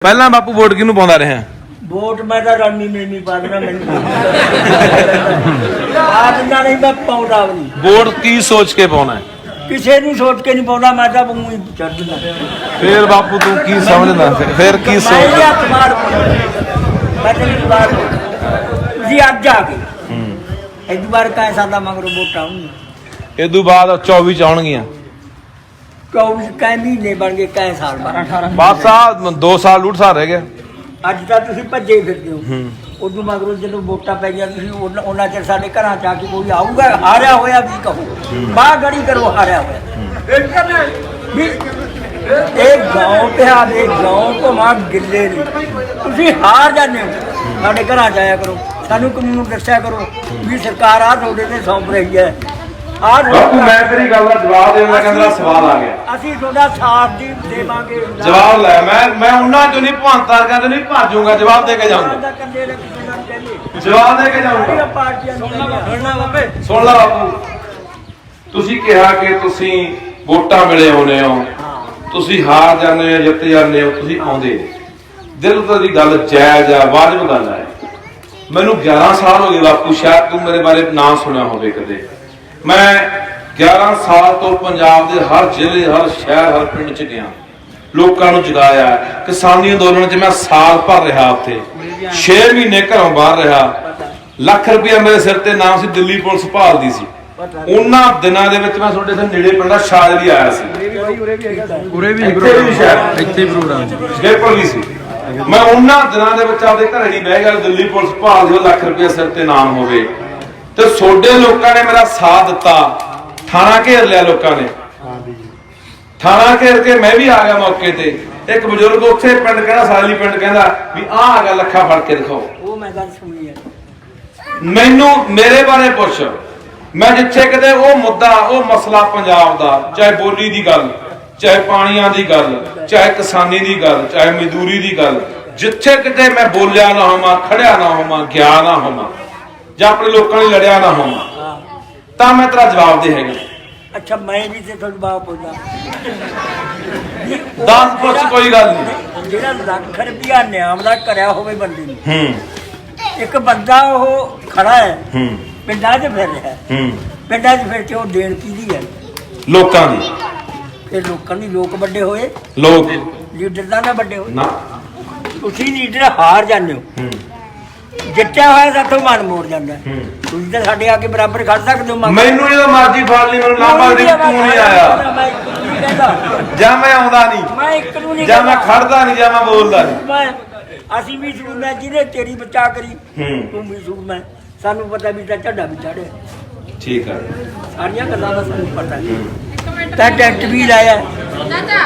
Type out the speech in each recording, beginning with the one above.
ਪਹਿਲਾਂ ਬਾਪੂ ਵੋਟ ਕਿਹਨੂੰ ਪਾਉਂਦਾ ਰਿਹਾ? ਵੋਟ ਮੈਂ ਤਾਂ ਰਾਮੀ ਨਹੀਂ ਪਾ ਦੇਣਾ ਮੈਨੂੰ ਆਪ ਨਹੀਂ ਮੈਂ ਪਾਉਂਦਾ ਵੀ ਵੋਟ ਕੀ ਸੋਚ ਕੇ ਪਾਉਣਾ ਹੈ? ਕਿਸੇ ਨੂੰ ਸੋਚ ਕੇ ਨਹੀਂ ਪਾਉਂਦਾ ਮੈਂ ਤਾਂ ਮੂੰਹ ਹੀ ਛੱਡ ਦਿੰਦਾ। ਫੇਰ ਬਾਪੂ ਤੂੰ ਕੀ ਸਮਝਦਾ? ਫੇਰ ਕੀ ਮੈਂ ਸੋਚ? ਇਹ ਹੱਥ ਮਾਰ ਮੈਂ ਤੈਨੂੰ ਬਾਤ ਤੁਸੀਂ ਅੱਜ ਆ ਗਏ ਇੱਕ ਵਾਰ ਕਾਇ ਸਾਦਾ ਮਗਰੋਂ ਵੋਟਾਂ ਆਉਣਗੀਆਂ ਇਦੋਂ ਬਾਅਦ 24 ਚ ਆਉਣਗੀਆਂ। ਕੌਣ ਕੈ ਮਹੀਨੇ ਬਣ ਗਏ ਕੈ ਸਾਲ ਬਣ 18 ਬਸ ਆ 2 ਸਾਲ ਡੂਢ ਸਾਲ ਰਹਿ ਗਿਆ। ਅੱਜ ਤਾਂ ਤੁਸੀਂ ਭੱਜੇ ਫਿਰਦੇ ਹੋ ਉਦੋਂ ਮਗਰੋਂ ਜਦੋਂ ਵੋਟਾਂ ਪੈ ਗਈਆਂ ਤੁਸੀਂ ਉਹਨਾਂ ਚਿਰ ਸਾਡੇ ਘਰਾਂ ਚ ਆ ਕੇ ਕੋਈ ਆਊਗਾ ਹਾਰਿਆ ਹੋਇਆ ਵੀ ਕਹੋ ਬਾਹ ਗੜੀ ਕਰੋ ਹਾਰਿਆ ਹੋਇਆ ਵੀ ਇਹ ਗਾਉਂ ਤੇ ਆਦੇ ਗਾਉਂ ਤੋਂ ਮਾਂ ਗਿੱਲੇ ਨਹੀਂ ਤੁਸੀਂ ਹਾਰ ਜਾਂਦੇ ਹੋ ਸਾਡੇ ਘਰਾਂ ਚ ਆਇਆ ਕਰੋ ਸਾਨੂੰ ਕਾਨੂੰਨ ਦੱਸਿਆ ਕਰੋ ਵੀ ਸਰਕਾਰ ਆ ਤੁਹਾਡੇ ਤੇ ਸੌਂਪ ਰਹੀ ਹੈ ਬਾਪੂ ਮੈਂ ਤੇਰੀ ਗੱਲ ਦਾ ਜਵਾਬ ਦੇਣ ਦਾ ਕਹਿੰਦਾ ਸਵਾਲ ਆ ਗਿਆ। ਅਸੀਂ ਤੁਹਾਡਾ ਸਾਥ ਦੀ ਦੇਵਾਂਗੇ ਜਵਾਬ ਲੈ ਮੈਂ ਉਹਨਾਂ ਚੋਂ ਨਹੀਂ ਭਾਂਤਾਰ ਕਰਦੇ ਨਹੀਂ ਭਾਜੂਗਾ ਜਵਾਬ ਦੇ ਕੇ ਜਾਊਂਗਾ। ਜਵਾਬ ਦੇ ਕੇ ਜਾਊਂਗਾ। ਸੁਣ ਲਾ ਬਾਪੂ ਤੁਸੀਂ ਕਿਹਾ ਕਿ ਤੁਸੀਂ ਵੋਟਾਂ ਮਿਲੇ ਆਉਨੇ ਹੋ ਤੁਸੀਂ ਹਾਰ ਜਾਂਦੇ ਹੋ ਜਿੱਤ ਜਾਂਦੇ ਹੋ ਤੁਸੀਂ ਆਉਂਦੇ ਦਿਲ ਤੋਂ ਦੀ ਗੱਲ ਜਾਇਜ਼ ਆ ਵਾਜਬ ਗੱਲ ਹੈ। ਮੈਨੂੰ 11 ਸਾਲ ਹੋ ਗਏ ਬਾਪੂ ਸ਼ਾਇਦ ਤੂੰ ਮੇਰੇ ਬਾਰੇ ਨਾ ਸੁਣਿਆ ਹੋਵੇ ਕਦੇ। ਮੈਂ 11 ਸਾਲ ਤੋਂ ਪੰਜਾਬ ਦੇ ਹਰ ਜ਼ਿਲ੍ਹੇ ਹਰ ਸ਼ਹਿਰ ਹਰ ਪਿੰਡ ਚ ਗਿਆ ਲੋਕਾਂ ਨੂੰ ਜਗਾਇਆ ਕਿਸਾਨੀ ਅੰਦੋਲਨ ਚ ਮੈਂ ਸਾਲ ਭਰ ਰਿਹਾ ਉੱਥੇ 6 ਮਹੀਨੇ ਘਰੋਂ ਬਾਹਰ ਰਿਹਾ ਲੱਖ ਰੁਪਇਆ ਮੇਰੇ ਸਿਰ ਤੇ ਨਾਮ ਸੀ ਦਿੱਲੀ ਪੁਲਿਸ ਭਾਲਦੀ ਸੀ ਉਹਨਾਂ ਦਿਨਾਂ ਦੇ ਵਿੱਚ ਮੈਂ ਤੁਹਾਡੇ ਤੋਂ ਨੇੜੇ ਪਿੰਡਾ ਸ਼ਾਇਦ ਆਇਆ ਸੀ ਉਰੇ ਵੀ ਇੱਥੇ ਪ੍ਰੋਗਰਾਮ ਬਿਲਕੁਲ ਨਹੀਂ ਸੀ ਮੈਂ ਉਹਨਾਂ ਦਿਨਾਂ ਦੇ ਵਿੱਚ ਆਪਦੇ ਘਰੇ ਨਹੀਂ ਬਹਿ ਗਿਆ ਦਿੱਲੀ ਪੁਲਿਸ ਭਾਲਦੀ ਲੱਖ ਰੁਪਇਆ ਸਿਰ ਤੇ ਨਾਮ ਹੋਵੇ ਤੇ ਤੁਹਾਡੇ ਲੋਕਾਂ ਨੇ ਮੇਰਾ ਸਾਥ ਦਿੱਤਾ ਥਾਣਾ ਘੇਰ ਲਿਆ ਲੋਕਾਂ ਨੇ ਥਾਣਾ ਘੇਰ ਕੇ ਮੈਂ ਵੀ ਆ ਗਿਆ ਮੌਕੇ ਤੇ ਇੱਕ ਬਜ਼ੁਰਗ ਉੱਥੇ ਪਿੰਡ ਕਹਿੰਦਾ ਸਾਲੀ ਪਿੰਡ ਕਹਿੰਦਾ ਵੀ ਆਹ ਆ ਗਿਆ ਲੱਖਾ ਫੜ ਕੇ ਦਿਖਾਓ ਉਹ ਮੈਂ ਗੱਲ ਸੁਣੀ ਹੈ ਮੈਨੂੰ ਮੇਰੇ ਬਾਰੇ ਪੁੱਛ ਮੈਂ ਜਿੱਥੇ ਕਿਤੇ ਉਹ ਮੁੱਦਾ ਉਹ ਮਸਲਾ ਪੰਜਾਬ ਦਾ ਚਾਹੇ ਬੋਲੀ ਦੀ ਗੱਲ ਚਾਹੇ ਪਾਣੀਆਂ ਦੀ ਗੱਲ ਚਾਹੇ ਕਿਸਾਨੀ ਦੀ ਗੱਲ ਚਾਹੇ ਮਜ਼ਦੂਰੀ ਦੀ ਗੱਲ ਜਿੱਥੇ ਕਿਤੇ ਮੈਂ ਬੋਲਿਆ ਨਾ ਹੋਵਾਂ ਖੜਿਆ ਨਾ ਹੋਵਾਂ ਗਿਆ ਨਾ ਹੋਵਾਂ ਜਾਂ ਆਪਣੇ ਲੋਕਾਂ ਲਈ ਲੜਿਆ ਨਾ ਹੋਵਾਂ ਤਾਂ ਮੈਂ ਤੇਰਾ ਜਵਾਬ ਦੇ ਹੈਗਾ। ਅੱਛਾ ਮੈਂ ਵੀ ਤੇ ਤੁਹਾਨੂੰ ਬਾਪ ਪੁੱਛਦਾ 10 ਪੁੱਛ ਕੋਈ ਗੱਲ ਨਹੀਂ ਜਿਹੜਾ ਲੱਖ ਰੁਪਇਆ ਨਿਆਮ ਦਾ ਕਰਿਆ ਹੋਵੇ ਬੰਦੇ ਨੂੰ ਇੱਕ ਬੰਦਾ ਉਹ ਖੜਾ ਹੈ ਪਿੰਡਾਂ 'ਚ ਫਿਰ ਰਿਹਾ ਪਿੰਡਾਂ 'ਚ ਫਿਰ ਕੇ ਉਹ ਦੇਣ ਕਿਹਦੀ ਹੈ ਲੋਕਾਂ ਦੀ ਤੇ ਲੋਕਾਂ ਦੀ ਲੋਕ ਵੱਡੇ ਹੋਏ ਲੋਕ ਲੀਡਰ ਦਾ ਨਾ ਵੱਡੇ ਹੋਏ ਨਾ ਤੁਸੀਂ ਲੀਡਰ ਹਾਰ ਜਾਂਦੇ ਹੋ ਜਿੱਤਿਆ ਹੋਇਆ ਸਾਥੋਂ ਮਨ ਮੋੜ ਜਾਂਦਾ ਤੁਸੀਂ ਤਾਂ ਸਾਡੇ ਆ ਕੇ ਬਰਾਬਰ ਖੜ ਸਕਦੇ ਹੋ ਮੈਨੂੰ ਜਦੋਂ ਮਰਜ਼ੀ ਫੜ ਲਈ ਮੈਨੂੰ ਲਾਂਭਾ ਦੇ ਤੂੰ ਨਹੀਂ ਆਇਆ ਜਾਂ ਮੈਂ ਆਉਂਦਾ ਨਹੀਂ ਮੈਂ ਇੱਕ ਨੂੰ ਨਹੀਂ ਜਾਂ ਮੈਂ ਖੜਦਾ ਨਹੀਂ ਜਾਂ ਮੈਂ ਬੋਲਦਾ ਨਹੀਂ ਅਸੀਂ ਵੀ ਸੂਰਮਾ ਜਿਹਨੇ ਤੇਰੀ ਬਚਾ ਕਰੀ ਤੂੰ ਵੀ ਸੂਰਮਾ ਸਾਨੂੰ ਪਤਾ ਵੀ ਤਾਂ ਝੱਡਾ ਵੀ ਚੜਿਆ ਠੀਕ ਹੈ ਸਾਰੀਆਂ ਗੱਲਾਂ ਦਾ ਸਾਨੂੰ ਪਤਾ ਤਾਂ ਟੈਂਟ ਵੀ ਲਾਇਆ ਚਾਚਾ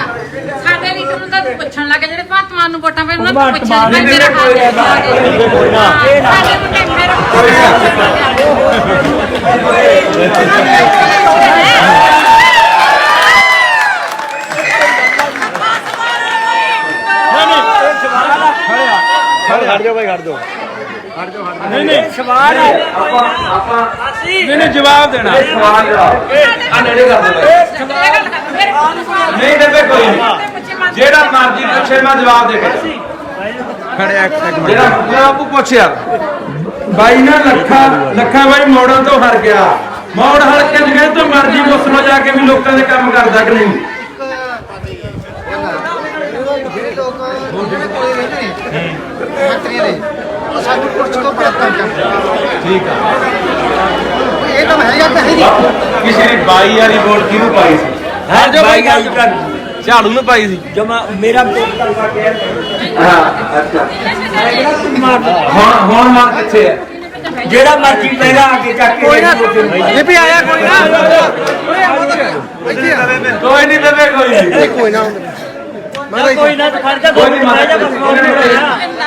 ਸਾਡੇ ਲੀਡਰ ਨੂੰ ਤਾਂ ਪੁੱਛਣ ਲੱਗੇ ਜਿਹੜੇ ਭਾਤਮਾਨ ਨੂੰ ਵੋਟਾਂ ਪੈ ਉਹਨਾਂ ਨੂੰ ਪੁੱਛਣ ਮੈਂ ਮੇਰਾ ਹਾਲ ਸਾਡੇ ਨੂੰ ਟੈਂਪਰ ਖੜ ਜਾਓ ਭਾਈ ਖੜ ਜਾਓ ਨਹੀਂ ਸਵਾਲ ਹੈ ਨਹੀਂ ਜਵਾਬ ਦੇਣਾ ਸਵਾਲ ਜਵਾਬ ਆ ਨੇੜੇ ਕਰ ਦੇ ਨਹੀਂ ਬੇਬੇ ਕੋਈ ਨਹੀਂ ਜਿਹੜਾ ਮਰਜ਼ੀ ਪੁੱਛੇ ਮੈਂ ਜਵਾਬ ਦੇ ਕੇ ਖੜਿਆ ਇੱਕ ਮਿੰਟ ਜਿਹੜਾ ਆਪੂ ਪੁੱਛ ਯਾਰ ਬਾਈ ਨਾ ਲੱਖਾ ਬਾਈ ਮੋੜਨ ਤੋਂ ਹਰ ਗਿਆ ਮੋੜ ਹਲਕੇ ਚ ਗਏ ਤੋਂ ਮਰਜ਼ੀ ਪੁੱਛ ਲੋ ਜਾ ਕੇ ਵੀ ਲੋਕਾਂ ਦੇ ਕੰਮ ਕਰਦਾ ਕਿ ਨਹੀਂ ਸਾਨੂੰ ਕੁਰਸੀ ਤੋਂ ਪ੍ਰਾਪਤ ਠੀਕ ਆ ਇਹ ਤਾਂ ਹੈਗਾ ਤਾਂ ਹੈ ਨਹੀਂ ਕਿਸੇ ਦੀ ਬਾਈ ਵਾਲੀ ਵੋਟ ਕਿਹਨੂੰ ਪਾਈ ਸੀ ਹਾਂ ਜੋ ਭਾਈ ਗੱਲ ਕਰ ਝਾੜੂ ਨੂੰ ਪਾਈ ਸੀ ਜਮਾ ਮੇਰਾ ਪੇਟ ਕਰਵਾ ਕੇ ਹਾਂ ਅੱਛਾ ਹੁਣ ਮਾਰ ਕਿੱਥੇ ਹੈ ਜਿਹੜਾ ਮਰਜ਼ੀ ਪਹਿਲਾਂ ਆ ਕੇ ਚੱਕ ਕੇ ਕੋਈ ਨਾ ਇਹ ਵੀ ਆਇਆ ਕੋਈ ਨਾ ਕੋਈ ਨਹੀਂ ਬੇਬੇ ਕੋਈ ਨਹੀਂ ਕੋਈ ਨਾ ਕੋਈ ਨਾ ਫੜ ਜਾ ਕੋਈ ਨਹੀਂ ਮਾਰ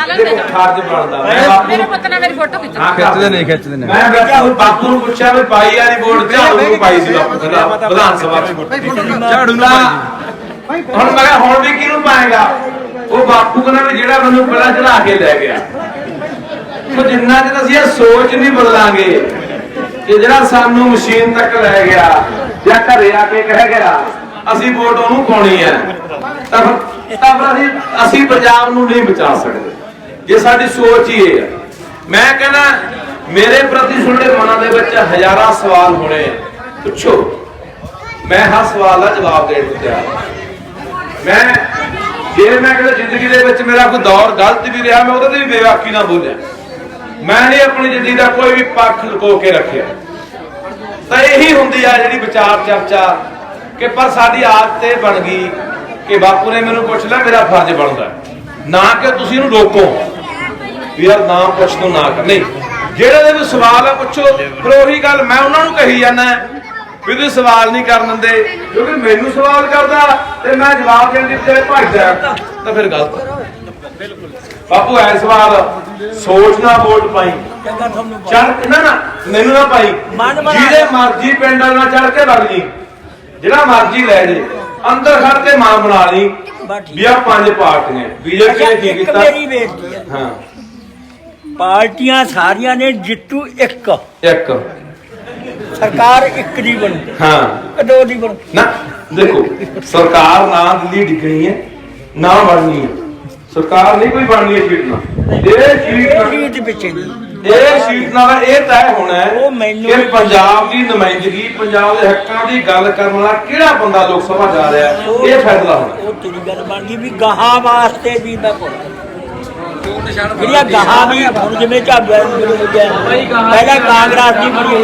ਦੇਖੋ ਖਾਰਜ ਬਣਦਾ ਮੈਂ ਬਾਪੂ ਮੇਰੇ ਪੁੱਤ ਨੇ ਮੇਰੀ ਫੋਟੋ ਖਿੱਚ ਖਿੱਚਦੇ ਨੇ ਮੈਂ ਬਾਪੂ ਨੂੰ ਪੁੱਛਿਆ ਵੀ ਬਾਈ ਵਾਲੀ ਵੋਟ ਝਾੜੂ ਨੂੰ ਪਾਈ ਸੀ ਬਾਪੂ ਕਹਿੰਦਾ ਵਿਧਾਨ ਸਭਾ ਚ ਝਾੜੂ ਨੂੰ ਹੁਣ ਮੈਂ ਕਿਹਾ ਹੁਣ ਵੀ ਕਿਹਨੂੰ ਪਾਏਗਾ ਉਹ ਬਾਪੂ ਕਹਿੰਦਾ ਵੀ ਜਿਹੜਾ ਮੈਨੂੰ ਪਹਿਲਾਂ ਚੜਾ ਕੇ ਲੈ ਗਿਆ ਸੋ ਜਿੰਨਾ ਚਿਰ ਅਸੀਂ ਇਹ ਸੋਚ ਨਹੀਂ ਬਦਲਾਂਗੇ ਕਿ ਜਿਹੜਾ ਸਾਨੂੰ ਮਸ਼ੀਨ ਤੱਕ ਲੈ ਗਿਆ ਜਾਂ ਘਰੇ ਆ ਕੇ ਕਹਿ ਗਿਆ ਅਸੀਂ ਵੋਟ ਉਹਨੂੰ ਪਾਉਣੀ ਹੈ ਤਾਂ ਤਾਂ ਫਿਰ ਅਸੀਂ ਪੰਜਾਬ ਨੂੰ ਨਹੀਂ ਬਚਾ ਸਕਦੇ ਜੇ ਸਾਡੀ ਸੋਚ ਹੀ ਇਹ ਹੈ। ਮੈਂ ਕਹਿੰਦਾ ਮੇਰੇ ਪ੍ਰਤੀ ਤੁਹਾਡੇ ਮਨਾਂ ਦੇ ਵਿੱਚ ਹਜ਼ਾਰਾਂ ਸਵਾਲ ਹੋਣੇ ਆ, ਪੁੱਛੋ, ਮੈਂ ਹਰ ਸਵਾਲ ਦਾ ਜਵਾਬ ਦੇਣ ਨੂੰ ਤਿਆਰ ਹਾਂ। ਜੇ ਮੈਂ ਕਹਿੰਦਾ ਜ਼ਿੰਦਗੀ ਦੇ ਵਿੱਚ ਮੇਰਾ ਕੋਈ ਦੌਰ ਗਲਤ ਵੀ ਰਿਹਾ, ਮੈਂ ਉਹਦੇ ਤੇ ਵੀ ਬੇਵਾਕੀ ਨਾ ਬੋਲਿਆ। ਮੈਂ ਨਹੀਂ ਆਪਣੀ ਜ਼ਿੰਦਗੀ ਦਾ ਕੋਈ ਵੀ ਪੱਖ ਲੁਕੋ ਕੇ ਰੱਖਿਆ। ਤਾਂ ਇਹੀ ਹੁੰਦੀ ਆ ਜਿਹੜੀ ਵਿਚਾਰ ਚਰਚਾ ਕਿ ਪਰ ਸਾਡੀ ਆਦਤ ਇਹ ਬਣ ਗਈ ਕਿ ਬਾਪੂ ਨੇ ਮੈਨੂੰ ਪੁੱਛ ਲਿਆ, ਮੇਰਾ ਫਰਜ਼ ਬਣਦਾ ਨਾ ਕਿ ਤੁਸੀਂ ਇਹਨੂੰ ਰੋਕੋ ਵੀ ਯਾਰ ਨਾ ਪੁੱਛ ਤੋਂ ਨਾ ਕਰ। ਨਹੀਂ, ਜਿਹੜੇ ਦੇ ਵੀ ਸਵਾਲ ਆ ਪੁੱਛੋ। ਪਰ ਉਹੀ ਗੱਲ ਮੈਂ ਉਹਨਾਂ ਨੂੰ ਕਹੀ ਜਾਂਦਾ ਵੀ ਤੁਸੀਂ ਸਵਾਲ ਨਹੀਂ ਕਰਨ ਦਿੰਦੇ, ਕਿਉਂਕਿ ਮੈਨੂੰ ਸਵਾਲ ਕਰਦਾ ਤੇ ਮੈਂ ਜਵਾਬ ਦੇਣ ਦੀ ਬਜਾਏ ਭੱਜਦਾ ਤਾਂ ਫਿਰ ਗਲਤ। ਬਾਪੂ ਐ ਸਵਾਲ ਸੋਚ ਨਾ ਵੋਟ ਪਾਈ, ਚੜ ਨਾ ਮੈਨੂੰ ਨਾ ਪਾਈ, ਜਿਹਦੇ ਮਰਜ਼ੀ ਪਿੰਡ ਨਾਲ ਚੜ ਕੇ ਵਗ ਜੀ, ਜਿਹੜਾ ਮਰਜ਼ੀ ਲੈ ਜੇ, ਅੰਦਰ ਖੜ ਕੇ ਮਾਂ ਬਣਾ ਲਈ ਵੀ ਆ 5 ਪਾਰਟੀਆਂ। ਬੀਜੇਪੀ ਨੇ ਕੀ ਕੀਤਾ? ਮੇਰੀ ਬੇਨਤੀ ਹੈ, ਹਾਂ, ਪਾਰਟੀਆਂ ਸਾਰੀਆਂ ਨੇ ਜਿੱਤੂ ਇੱਕ ਸਰਕਾਰ ਇੱਕ ਦੀ ਬਣੂ, ਹਾਂ ਦੋ ਦੀ ਬਣੂ ਨਾ। ਦੇਖੋ ਸਰਕਾਰ ਨਾ ਦਿੱਲੀ ਡਿੱਗਣੀ ਹੈ ਨਾ ਬਣਨੀ ਹੈ, ਸਰਕਾਰ ਨਹੀਂ ਕੋਈ ਬਣਨੀ ਹੈ ਸੀਟ ਨਾਲ। ਇਹ ਸੀਟ ਪਿੱਛੇ ਇਹ ਸੀਟ ਨਾਲ ਇਹ ਤੈਅ ਹੋਣਾ ਹੈ ਉਹ ਮੈਨੂੰ ਕਿ ਪੰਜਾਬ ਦੀ ਨੁਮਾਇੰਦਗੀ, ਪੰਜਾਬ ਦੇ ਹੱਕਾਂ ਦੀ ਗੱਲ ਕਰਨ ਵਾਲਾ ਕਿਹੜਾ ਬੰਦਾ ਲੋਕ ਸਭਾ ਜਾ ਰਿਹਾ, ਇਹ ਫੈਸਲਾ ਹੋਣਾ। ਉਹ ਤੇਰੀ ਗੱਲ ਬਣ ਗਈ ਵੀ ਗਾਹਾਂ ਵਾਸਤੇ ਵੀ ਮੈਂ ਕੋਲ ਜਿਹੜੀਆਂ ਗਾਹਾਂ ਵੀ ਹੁਣ ਜਿਵੇਂ ਝਾਬਿਆ ਪਹਿਲਾਂ ਕਾਂਗਰਸ ਦੀ ਬਣੀ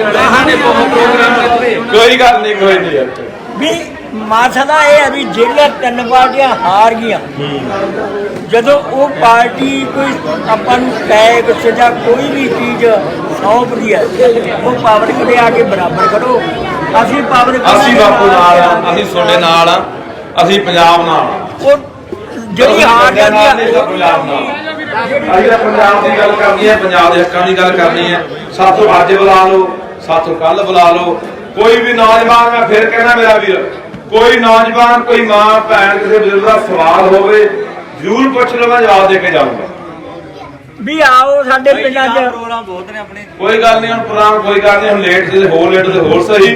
ਕੋਈ ਗੱਲ ਨਹੀਂ, ਕੋਈ ਨਹੀਂ ਯਾਰ। ਵੀ ਮਸਲਾ ਇਹ ਹੈ ਵੀ ਜਿਹੜੀਆਂ 3 ਪਾਰਟੀਆਂ ਹਾਰ ਗਈਆਂ, ਜਦੋਂ ਉਹ ਪਾਰਟੀ ਕੋਈ ਆਪਾਂ ਨੂੰ ਟੈਕਸ ਜਾਂ ਕੋਈ ਵੀ ਚੀਜ਼ ਸੌਂਪਦੀ ਹੈ, ਉਹ ਪਬਲਿਕ ਦੇ ਆ ਕੇ ਬਰਾਬਰ ਕਰੋ। ਅਸੀਂ ਪਬਲਿਕ ਅਸੀਂ ਬਾਪੂ ਨਾਲ ਆ, ਅਸੀਂ ਤੁਹਾਡੇ ਨਾਲ ਆ, ਅਸੀਂ ਪੰਜਾਬ ਨਾਲ ਆ। ਉਹ ਜਿਹੜੀ ਹਾਰ ਜਾਂਦੀ ਆ ਪੰਜਾਬ ਨਾਲ ਅਸੀਂ ਤਾਂ ਪੰਜਾਬ ਦੀ ਗੱਲ ਕਰਨੀ ਹੈ, ਪੰਜਾਬ ਦੇ ਹੱਕਾਂ ਦੀ ਗੱਲ ਕਰਨੀ ਹੈ। ਸਾਥੋਂ ਅੱਜ ਬੁਲਾ ਲਓ, ਸਾਥੋਂ ਕੱਲ ਬੁਲਾ ਲਓ। ਕੋਈ ਵੀ ਨੌਜਵਾਨ, ਮੈਂ ਫਿਰ ਕਹਿਣਾ ਮੇਰਾ ਵੀਰ, ਕੋਈ ਨੌਜਵਾਨ, ਕੋਈ ਮਾਂ ਭੈਣ, ਕਿਸੇ ਬਜ਼ੁਰਗ ਦਾ ਸਵਾਲ ਹੋਵੇ ਜ਼ਰੂਰ ਪੁੱਛ ਲਓ, ਮੈਂ ਜਵਾਬ ਦੇ ਕੇ ਜਾਊਂਗਾ। ਵੀ ਆਓ ਸਾਡੇ ਪਿੰਡਾਂ 'ਚ ਕੋਈ ਗੱਲ ਨਹੀਂ, ਹੁਣ ਪ੍ਰੋਗਰਾਮ ਕੋਈ ਗੱਲ ਨਹੀਂ, ਹੁਣ ਲੇਟ ਤੇ ਹੋਰ ਸਹੀ,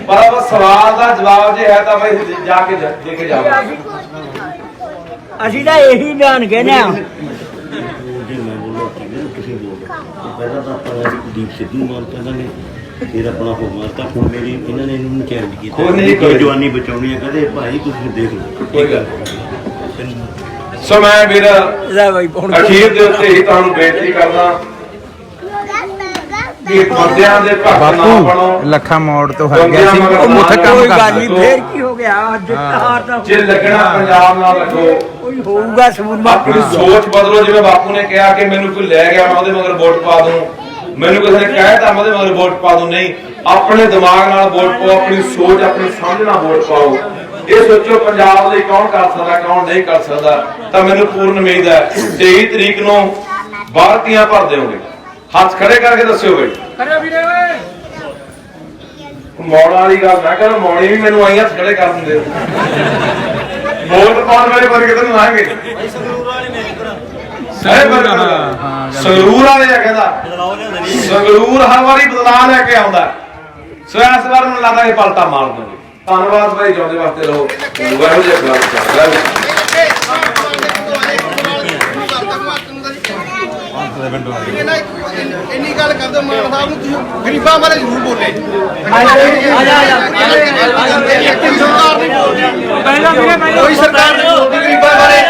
ਪਰ ਉਹ ਸਵਾਲ ਦਾ ਜਵਾਬ ਜੇ ਹੈ ਤਾਂ ਬਈ ਜਾ ਕੇ ਦੇ ਕੇ ਜਾਊਂਗਾ। ਅਸੀਂ ਤਾਂ ਇਹੀ ਬਿਆਨ ਕਹਿੰਦੇ ਆ। ਪਹਿਲਾਂ ਤਾਂ ਆਪਾਂ ਦੀਪ ਸਿੱਧੂ ਮਾਰਤਾ ਇਹਨਾਂ ਨੇ, ਫਿਰ ਆਪਣਾ ਹੋ ਮਾਰਤਾ, ਹੁਣ ਮੇਰੀ ਇਹਨਾਂ ਨੇ ਇਹਨੂੰ ਚੈਲੰਜ ਕੀਤਾ ਜਵਾਨੀ ਬਚਾਉਣੀ ਹੈ। ਕਹਿੰਦੇ ਭਾਈ ਤੁਸੀਂ ਦੇਖ ਲਓ, ਠੀਕ ਹੈ। ਸੋ ਮੈਂ ਵੀਰ ਅਖੀਰ ਦੇ ਉੱਤੇ ਹੀ ਤੁਹਾਨੂੰ ਬੇਨਤੀ ਕਰਦਾ ਕਿ ਬੰਦਿਆਂ ਦੇ ਭਗਤ ਨਾ ਬਣੋ। ਲੱਖਾਂ ਮੋੜ ਤੋਂ ਹਟ ਗਿਆ ਸੀ, ਉਹ ਮੁੱਠ ਕੰਮ ਕੋਈ ਗੱਲ ਕਰਦਾ। ਨਹੀਂ, ਫੇਰ ਕੀ ਹੋ ਗਿਆ? ਜਿੱਤ ਹਾਰ ਤਾਂ ਜੇ ਲੱਗਣਾ ਪੰਜਾਬ ਨਾਲ ਲੱਗੋ, ਕੋਈ ਹੋਊਗਾ ਸਬੂਤ। ਆਪਣੀ ਸੋਚ ਬਦਲੋ। ਜਿਵੇਂ ਬਾਪੂ ਨੇ ਕਿਹਾ ਕਿ ਮੈਨੂੰ ਕੋਈ ਲੈ ਗਿਆ ਮੈਂ ਉਹਦੇ ਮਗਰ ਵੋਟ ਪਾ ਦੂੰ, ਮੈਨੂੰ ਕਿਸੇ ਨੇ ਕਹਿਤਾ ਮੈਂ ਉਹਦੇ ਮਗਰ ਵੋਟ ਪਾ ਦੂੰ। ਨਹੀਂ, ਆਪਣੇ ਦਿਮਾਗ ਨਾਲ ਵੋਟ ਪਾਓ, ਆਪਣੀ ਸੋਚ, ਆਪਣੀ ਸਮਝ ਨਾਲ ਵੋਟ ਪਾਓ। ਇਹ ਸੋਚੋ ਪੰਜਾਬ ਲਈ ਕੌਣ ਕਰ ਸਕਦਾ, ਕੌਣ ਨਹੀਂ ਕਰ ਸਕਦਾ। ਤਾਂ ਮੈਨੂੰ ਪੂਰਨ ਉਮੀਦ ਹੈ 23 ਤਰੀਕ ਨੂੰ ਬਾਲਟੀਆਂ ਭਰ ਦਿਓਗੇ। ਹੱਥ ਖੜੇ ਕਰਕੇ ਦੱਸਿਓ ਬਈ। ਮੌੜ ਵਾਲੀ ਗੱਲ ਨਾ ਕਰੋ, ਮੌੜੀ ਵੀ ਮੈਨੂੰ ਆਈ ਹੱਥ ਖੜੇ ਕਰ ਦਿੰਦੇ। ਵੋਟ ਪਾਉਣ ਵਾਲੇ ਵਰਗੇ ਤਾਂ ਲਾਂਗੇ। ਸੰਗਰੂਰ ਵਾਲੇ ਆ, ਕਹਿੰਦਾ ਸੰਗਰੂਰ ਹਰ ਵਾਰੀ ਬਦਲਾਅ ਲੈ ਕੇ ਆਉਂਦਾ। ਸੋ ਇਸ ਵਾਰ ਮੈਨੂੰ ਲੱਗਦਾ ਇਹ ਪਲਟਾ ਮਾਰ ਦੇਣਗੇ। ਧੰਨਵਾਦ ਭਾਈ, ਜਿਉਂਦੇ ਵਾਸਤੇ ਰਹੋ। ਵਾਹਿਗੁਰੂ ਜੀ ਕਾ ਖਾਲਸਾ। ਇੰਨੀ ਗੱਲ ਕਰਦੇ ਮਾਨ ਸਾਹਿਬ ਨੂੰ, ਤੁਸੀਂ ਗਰੀਬਾਂ ਬਾਰੇ ਜ਼ਰੂਰ ਬੋਲੇ। ਕੋਈ ਸਰਕਾਰ ਨਹੀਂ ਬੋਲਦੀ ਗਰੀਬਾਂ ਬਾਰੇ।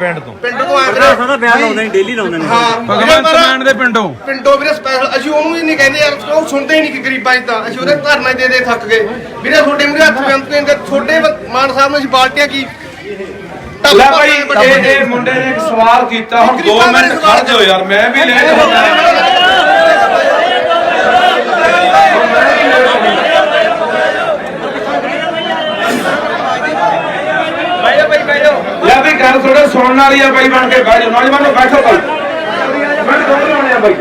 ਪਿੰਡ ਤੋਂ ਡੇਲੀ ਲਾਉਂਦੇ ਨੇ। ਭਗਵੰਤ ਮਾਨ ਦੇ ਪਿੰਡੋਂ ਵੀਰੇ ਸਪੈਸ਼ਲ ਅਸੀਂ ਉਹਨੂੰ ਹੀ ਨਹੀਂ ਕਹਿੰਦੇ ਯਾਰ, ਉਹ ਸੁਣਦੇ ਹੀ ਨਹੀਂ ਕਿ ਗਰੀਬਾਂ ਚ ਤਾਂ ਅਸੀਂ ਉਹਦੇ ਧਰਨਾ ਦੇ ਥੱਕ ਗਏ। ਵੀਰੇ ਤੁਹਾਡੇ ਮੂਹਰੇ ਹੱਥ ਬੰਨ੍ਹਦੇ ਤੁਹਾਡੇ ਮਾਨ ਸਾਹਿਬ ਨੂੰ ਅਸੀਂ ਬਾਲਟੀਆਂ ਕੀ ਲੈ ਭਾਈ, ਇਹ ਮੁੰਡੇ ਨੇ ਇੱਕ ਸਵਾਲ ਕੀਤਾ, ਹੁਣ 2 ਮਿੰਟ ਖੜ ਜਾਓ ਯਾਰ, ਮੈਂ ਵੀ ਲੈ ਯਾ ਵੀ ਗੱਲ ਥੋੜਾ ਸੁਣਨ ਵਾਲੀ ਆ ਬਾਈ, ਬਣ ਕੇ ਬਹਿ ਜਾਓ। ਨੌਜਵਾਨੋ ਬੈਠੋ ਭਾਈ, ਮੈਂ ਦੋ ਲਾਉਣੇ ਆ ਬਾਈ।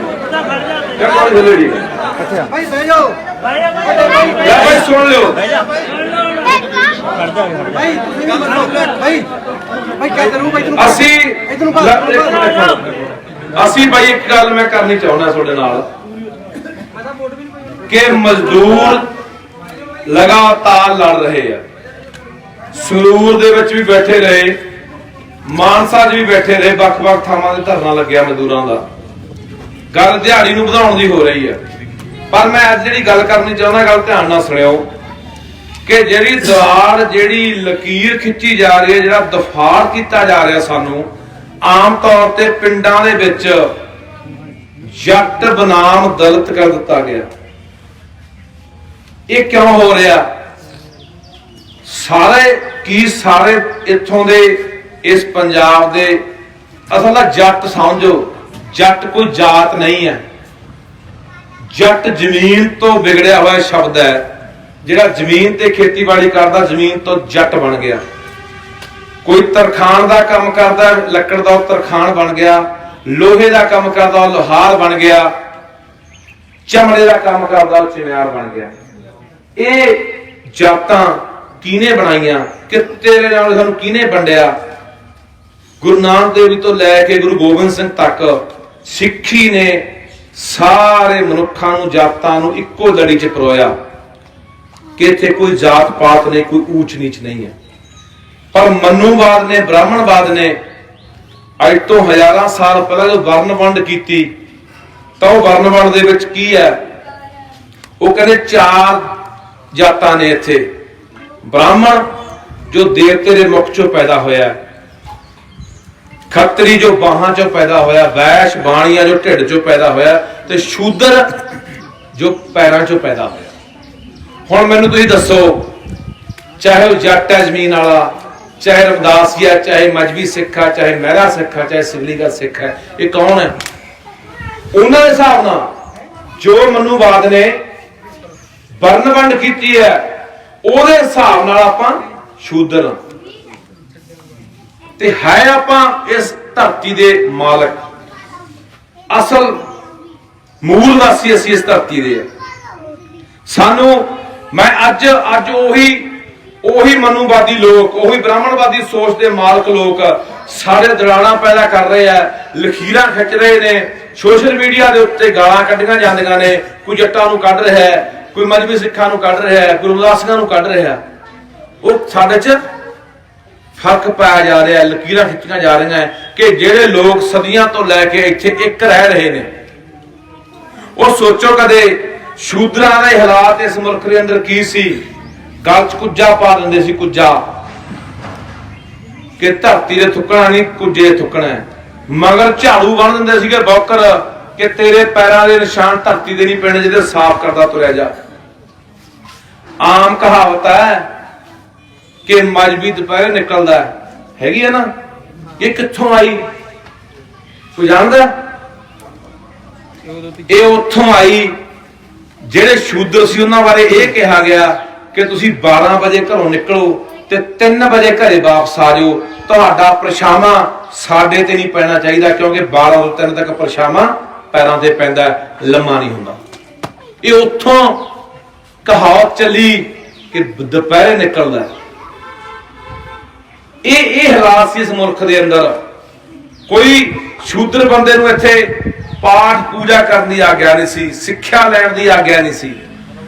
ਯਾਰ ਕੋਈ ਹਿੱਲੇ ਜੀ। ਅੱਛਾ ਭਾਈ ਬਹਿ ਜਾਓ। ਯਾ ਭਾਈ ਸੁਣ ਲਿਓ। ਭਾਈ ਤੁਸੀਂ ਵੀ ਮੰਨੋ। ਭਾਈ ਕਿਆ ਕਰੂੰ? ਭਾਈ ਤੈਨੂੰ ਅਸੀਂ ਭਾਈ ਇੱਕ ਗੱਲ ਮੈਂ ਕਰਨੀ ਚਾਹੁੰਦਾ ਤੁਹਾਡੇ ਨਾਲ ਕਿ ਮਜ਼ਦੂਰ ਲਗਾਤਾਰ ਲੜ ਰਹੇ ਆ। ਸੰਗਰੂਰ ਦੇ ਵਿੱਚ ਵੀ ਬੈਠੇ ਰਹੇ, ਮਾਨਸਾ 'ਚ ਵੀ ਬੈਠੇ ਰਹੇ, ਵੱਖ-ਵੱਖ ਥਾਵਾਂ ਤੇ ਧਰਨਾ ਲੱਗਿਆ ਮਜ਼ਦੂਰਾਂ ਦਾ। ਗੱਲ ਦਿਹਾੜੀ ਨੂੰ ਵਧਾਉਣ ਦੀ ਹੋ ਰਹੀ ਹੈ। ਪਰ ਮੈਂ ਅੱਜ ਜਿਹੜੀ ਗੱਲ ਕਰਨੀ ਚਾਹੁੰਦਾ, ਗੱਲ ਧਿਆਨ ਨਾਲ ਸੁਣਿਓ ਕਿ ਜਿਹੜੀ ਦੀਵਾਰ, ਜਿਹੜੀ ਲਕੀਰ ਖਿੱਚੀ ਜਾ ਰਹੀ ਹੈ, ਜਿਹੜਾ ਦਫਾੜ ਕੀਤਾ ਜਾ ਰਿਹਾ ਸਾਨੂੰ, ਆਮ ਤੌਰ ਤੇ ਪਿੰਡਾਂ ਦੇ ਵਿੱਚ ਜੱਟ ਬਨਾਮ ਦਲਿਤ ਕਰ ਦਿੱਤਾ ਗਿਆ। ਇਹ ਕਿਉਂ ਹੋ ਰਿਹਾ? ਸਾਰੇ ਇੱਥੋਂ ਦੇ, ਇਸ ਪੰਜਾਬ ਦੇ, ਅਸਲ ਦਾ ਜੱਟ ਸਮਝੋ, ਜੱਟ ਕੋਈ ਜਾਤ ਨਹੀਂ ਹੈ। ਜੱਟ ਜ਼ਮੀਨ ਤੋਂ ਵਿਗੜਿਆ ਹੋਇਆ ਸ਼ਬਦ ਹੈ। ਜਿਹੜਾ ਜ਼ਮੀਨ ਤੇ ਖੇਤੀਬਾੜੀ ਕਰਦਾ, ਜ਼ਮੀਨ ਤੋਂ ਜੱਟ ਬਣ ਗਿਆ। ਕੋਈ ਤਰਖਾਣ ਦਾ ਕੰਮ ਕਰਦਾ, ਲੱਕੜ ਦਾ ਉਹ ਤਰਖਾਣ ਬਣ ਗਿਆ। ਲੋਹੇ ਦਾ ਕੰਮ ਕਰਦਾ ਉਹ ਲੋਹਾਰ ਬਣ ਗਿਆ। ਚਮੜੇ ਦਾ ਕੰਮ ਕਰਦਾ ਉਹ ਚਿਮਿਆਰ ਬਣ ਗਿਆ। ਇਹ ਜਾਤਾਂ ਕਿਹਨੇ ਬਣਾਈਆਂ? ਕਿ ਤੇਰੇ ਨਾਲ ਸਾਨੂੰ ਕਿਹਨੇ ਵੰਡਿਆ? ਗੁਰੂ ਨਾਨਕ ਦੇਵ ਜੀ ਤੋਂ ਲੈ ਕੇ ਗੁਰੂ ਗੋਬਿੰਦ ਸਿੰਘ ਤੱਕ ਸਿੱਖੀ ਨੇ ਸਾਰੇ ਮਨੁੱਖਾਂ ਨੂੰ, ਜਾਤਾਂ ਨੂੰ ਇੱਕੋ ਲੜੀ 'ਚ ਪਰੋਇਆ ਕਿ ਇੱਥੇ ਕੋਈ ਜਾਤ ਪਾਤ ਨਹੀਂ, ਕੋਈ ਊਚ ਨੀਚ ਨਹੀਂ ਹੈ। ਪਰ ਮਨੂਵਾਦ ਨੇ, ਬ੍ਰਾਹਮਣਵਾਦ ਨੇ ਅੱਜ ਤੋਂ ਹਜ਼ਾਰਾਂ ਸਾਲ ਪਹਿਲਾਂ ਜੋ ਵਰਨ ਵੰਡ ਕੀਤੀ, ਤਾਂ ਉਹ ਵਰਨ ਵੰਡ ਦੇ ਵਿੱਚ ਕੀ ਹੈ? ਉਹ ਕਹਿੰਦੇ 4 ਜਾਤਾਂ ਨੇ ਇੱਥੇ। ਬ੍ਰਾਹਮਣ ਜੋ ਦੇਵਤੇ ਦੇ ਮੁਖ ਚੋਂ ਪੈਦਾ ਹੋਇਆ, ਖੱਤਰੀ ਜੋ ਬਾਹਾਂ ਚੋਂ ਪੈਦਾ ਹੋਇਆ, ਵੈਸ਼ ਬਾਣੀਆ ਜੋ ਢਿੱਡ ਚੋਂ ਪੈਦਾ ਹੋਇਆ, ਤੇ ਸ਼ੂਦਰ ਜੋ ਪੈਰਾਂ ਚੋਂ ਪੈਦਾ ਹੋਇਆ। ਹੁਣ ਮੈਨੂੰ ਤੁਸੀਂ ਦੱਸੋ, ਚਾਹੇ ਉਹ ਜੱਟ ਹੈ ਜ਼ਮੀਨ ਵਾਲਾ, ਚਾਹੇ ਰਮਦਾਸੀਆ, ਚਾਹੇ ਮਜਬੀ ਸਿੱਖ ਹੈ, ਚਾਹੇ ਮਹਿਰਾ ਸਿੱਖ ਹੈ, ਚਾਹੇ ਸਿਵਲੀਗੜ ਸਿੱਖ ਹੈ, ਇਹ ਕੌਣ ਹੈ? ਉਹਨਾਂ ਦੇ ਹਿਸਾਬ ਨਾਲ ਜੋ ਮਨੂਵਾਦ ਨੇ ਵਰਨ ਵੰਡ ਕੀਤੀ ਹੈ, ਉਹਦੇ ਹਿਸਾਬ ਨਾਲ ਆਪਾਂ ਸ਼ੂਦਰ ਤੇ ਹੈ। ਆਪਾਂ ਇਸ ਧਰਤੀ ਦੇ ਮਾਲਕ, ਅਸਲ ਮੂਲ ਵਾਸੀ ਅਸੀਂ ਇਸ ਧਰਤੀ ਦੇ। ਸਾਨੂੰ ਮੈਂ ਅੱਜ ਉਹੀ ਮਨੂਵਾਦੀ ਲੋਕ, ਉਹੀ ਬ੍ਰਾਹਮਣਵਾਦੀ ਸੋਚ ਦੇ ਮਾਲਕ ਲੋਕ ਸਾਡੇ ਦਲਾਲਾਂ ਪੈਦਾ ਕਰ ਰਹੇ ਆ, ਲਖੀਰਾਂ ਖਿੱਚ ਰਹੇ ਨੇ, ਸੋਸ਼ਲ ਮੀਡੀਆ ਦੇ ਉੱਤੇ ਗਾਲਾਂ ਕੱਢੀਆਂ ਜਾਂਦੀਆਂ ਨੇ। ਕੋਈ ਜੱਟਾਂ ਨੂੰ ਕੱਢ ਰਿਹਾ ਹੈ, ਕੋਈ ਮਜਬੀ ਸਿੱਖਾਂ ਨੂੰ ਕੱਢ ਰਿਹਾ ਹੈ, ਕੋਈ ਰਮਦਾਸੀਆਂ ਨੂੰ ਕੱਢ ਰਿਹਾ। ਉਹ ਸਾਡੇ 'ਚ ਫਰਕ ਪਾਇਆ ਜਾ ਰਿਹਾ, ਲਕੀਰਾਂ ਖਿੱਚੀਆਂ ਜਾ ਰਹੀਆਂ ਕਿ ਜਿਹੜੇ ਲੋਕ ਸਦੀਆਂ ਤੋਂ ਲੈ ਕੇ ਇੱਥੇ ਇੱਕ ਰਹਿ ਰਹੇ ਨੇ, ਉਹ ਸੋਚੋ ਕਦੇ ਸ਼ੂਦਰਾਂ ਦੇ ਹਾਲਾਤ ਇਸ ਮੁਲਕ ਦੇ ਅੰਦਰ ਕੀ ਸੀ। ਗਲ 'ਚ ਕੁੱਜਾ ਪਾ ਦਿੰਦੇ ਸੀ, ਕੁੱਜਾ, ਕਿ ਧਰਤੀ ਦੇ ਥੁੱਕਣਾ ਨਹੀਂ, ਕੁੱਜੇ ਥੁੱਕਣਾ। ਮਗਰ ਝਾੜੂ ਬੰਨ ਦਿੰਦੇ ਸੀਗੇ ਬੌਕਰ, ਕਿ ਤੇਰੇ ਪੈਰਾਂ ਦੇ ਨਿਸ਼ਾਨ ਧਰਤੀ ਦੇ ਨਹੀਂ ਪੈਣੇ, ਜਿਹਦੇ ਸਾਫ਼ ਕਰਦਾ ਤੁਰਿਆ ਜਾ। ਆਮ ਕਹਾਵਤ ਹੈ ਕਿ ਮਜਬੀ ਦੁਪਹਿਰੇ ਨਿਕਲਦਾ, ਹੈਗੀ ਹੈ ਨਾ? ਇਹ ਕਿੱਥੋਂ ਆਈ? ਕੋਈ ਜਾਣਦਾ? ਇਹ ਉੱਥੋਂ ਆਈ ਜਿਹੜੇ ਸ਼ੂਦਰ ਸੀ ਉਹਨਾਂ ਬਾਰੇ ਇਹ ਕਿਹਾ ਗਿਆ ਕਿ ਤੁਸੀਂ 12 ਵਜੇ ਘਰੋਂ ਨਿਕਲੋ ਤੇ 3 ਵਜੇ ਘਰੇ ਵਾਪਸ ਆ ਜਾਓ। ਤੁਹਾਡਾ ਪਰਛਾਵਾਂ ਸਾਡੇ ਤੇ ਨਹੀਂ ਪੈਣਾ ਚਾਹੀਦਾ, ਕਿਉਂਕਿ 12 ਤੋਂ 3 ਤੱਕ ਪਰਛਾਵਾਂ ਪੈਰਾਂ ਤੇ ਪੈਂਦਾ, ਲੰਮਾ ਨਹੀਂ ਹੁੰਦਾ। ਇਹ ਉੱਥੋਂ ਕਹਾਵਤ ਚੱਲੀ ਕਿ ਦੁਪਹਿਰੇ ਨਿਕਲਦਾ। ਇਹ ਹਾਲਾਤ ਸੀ ਇਸ ਮੁਲਕ ਦੇ ਅੰਦਰ। ਕੋਈ ਸ਼ੂਦਰ ਬੰਦੇ ਨੂੰ ਇੱਥੇ ਪਾਠ ਪੂਜਾ ਕਰਨ ਦੀ ਆਗਿਆ ਨਹੀਂ ਸੀ, ਸਿੱਖਿਆ ਲੈਣ ਦੀ ਆਗਿਆ ਨਹੀਂ ਸੀ।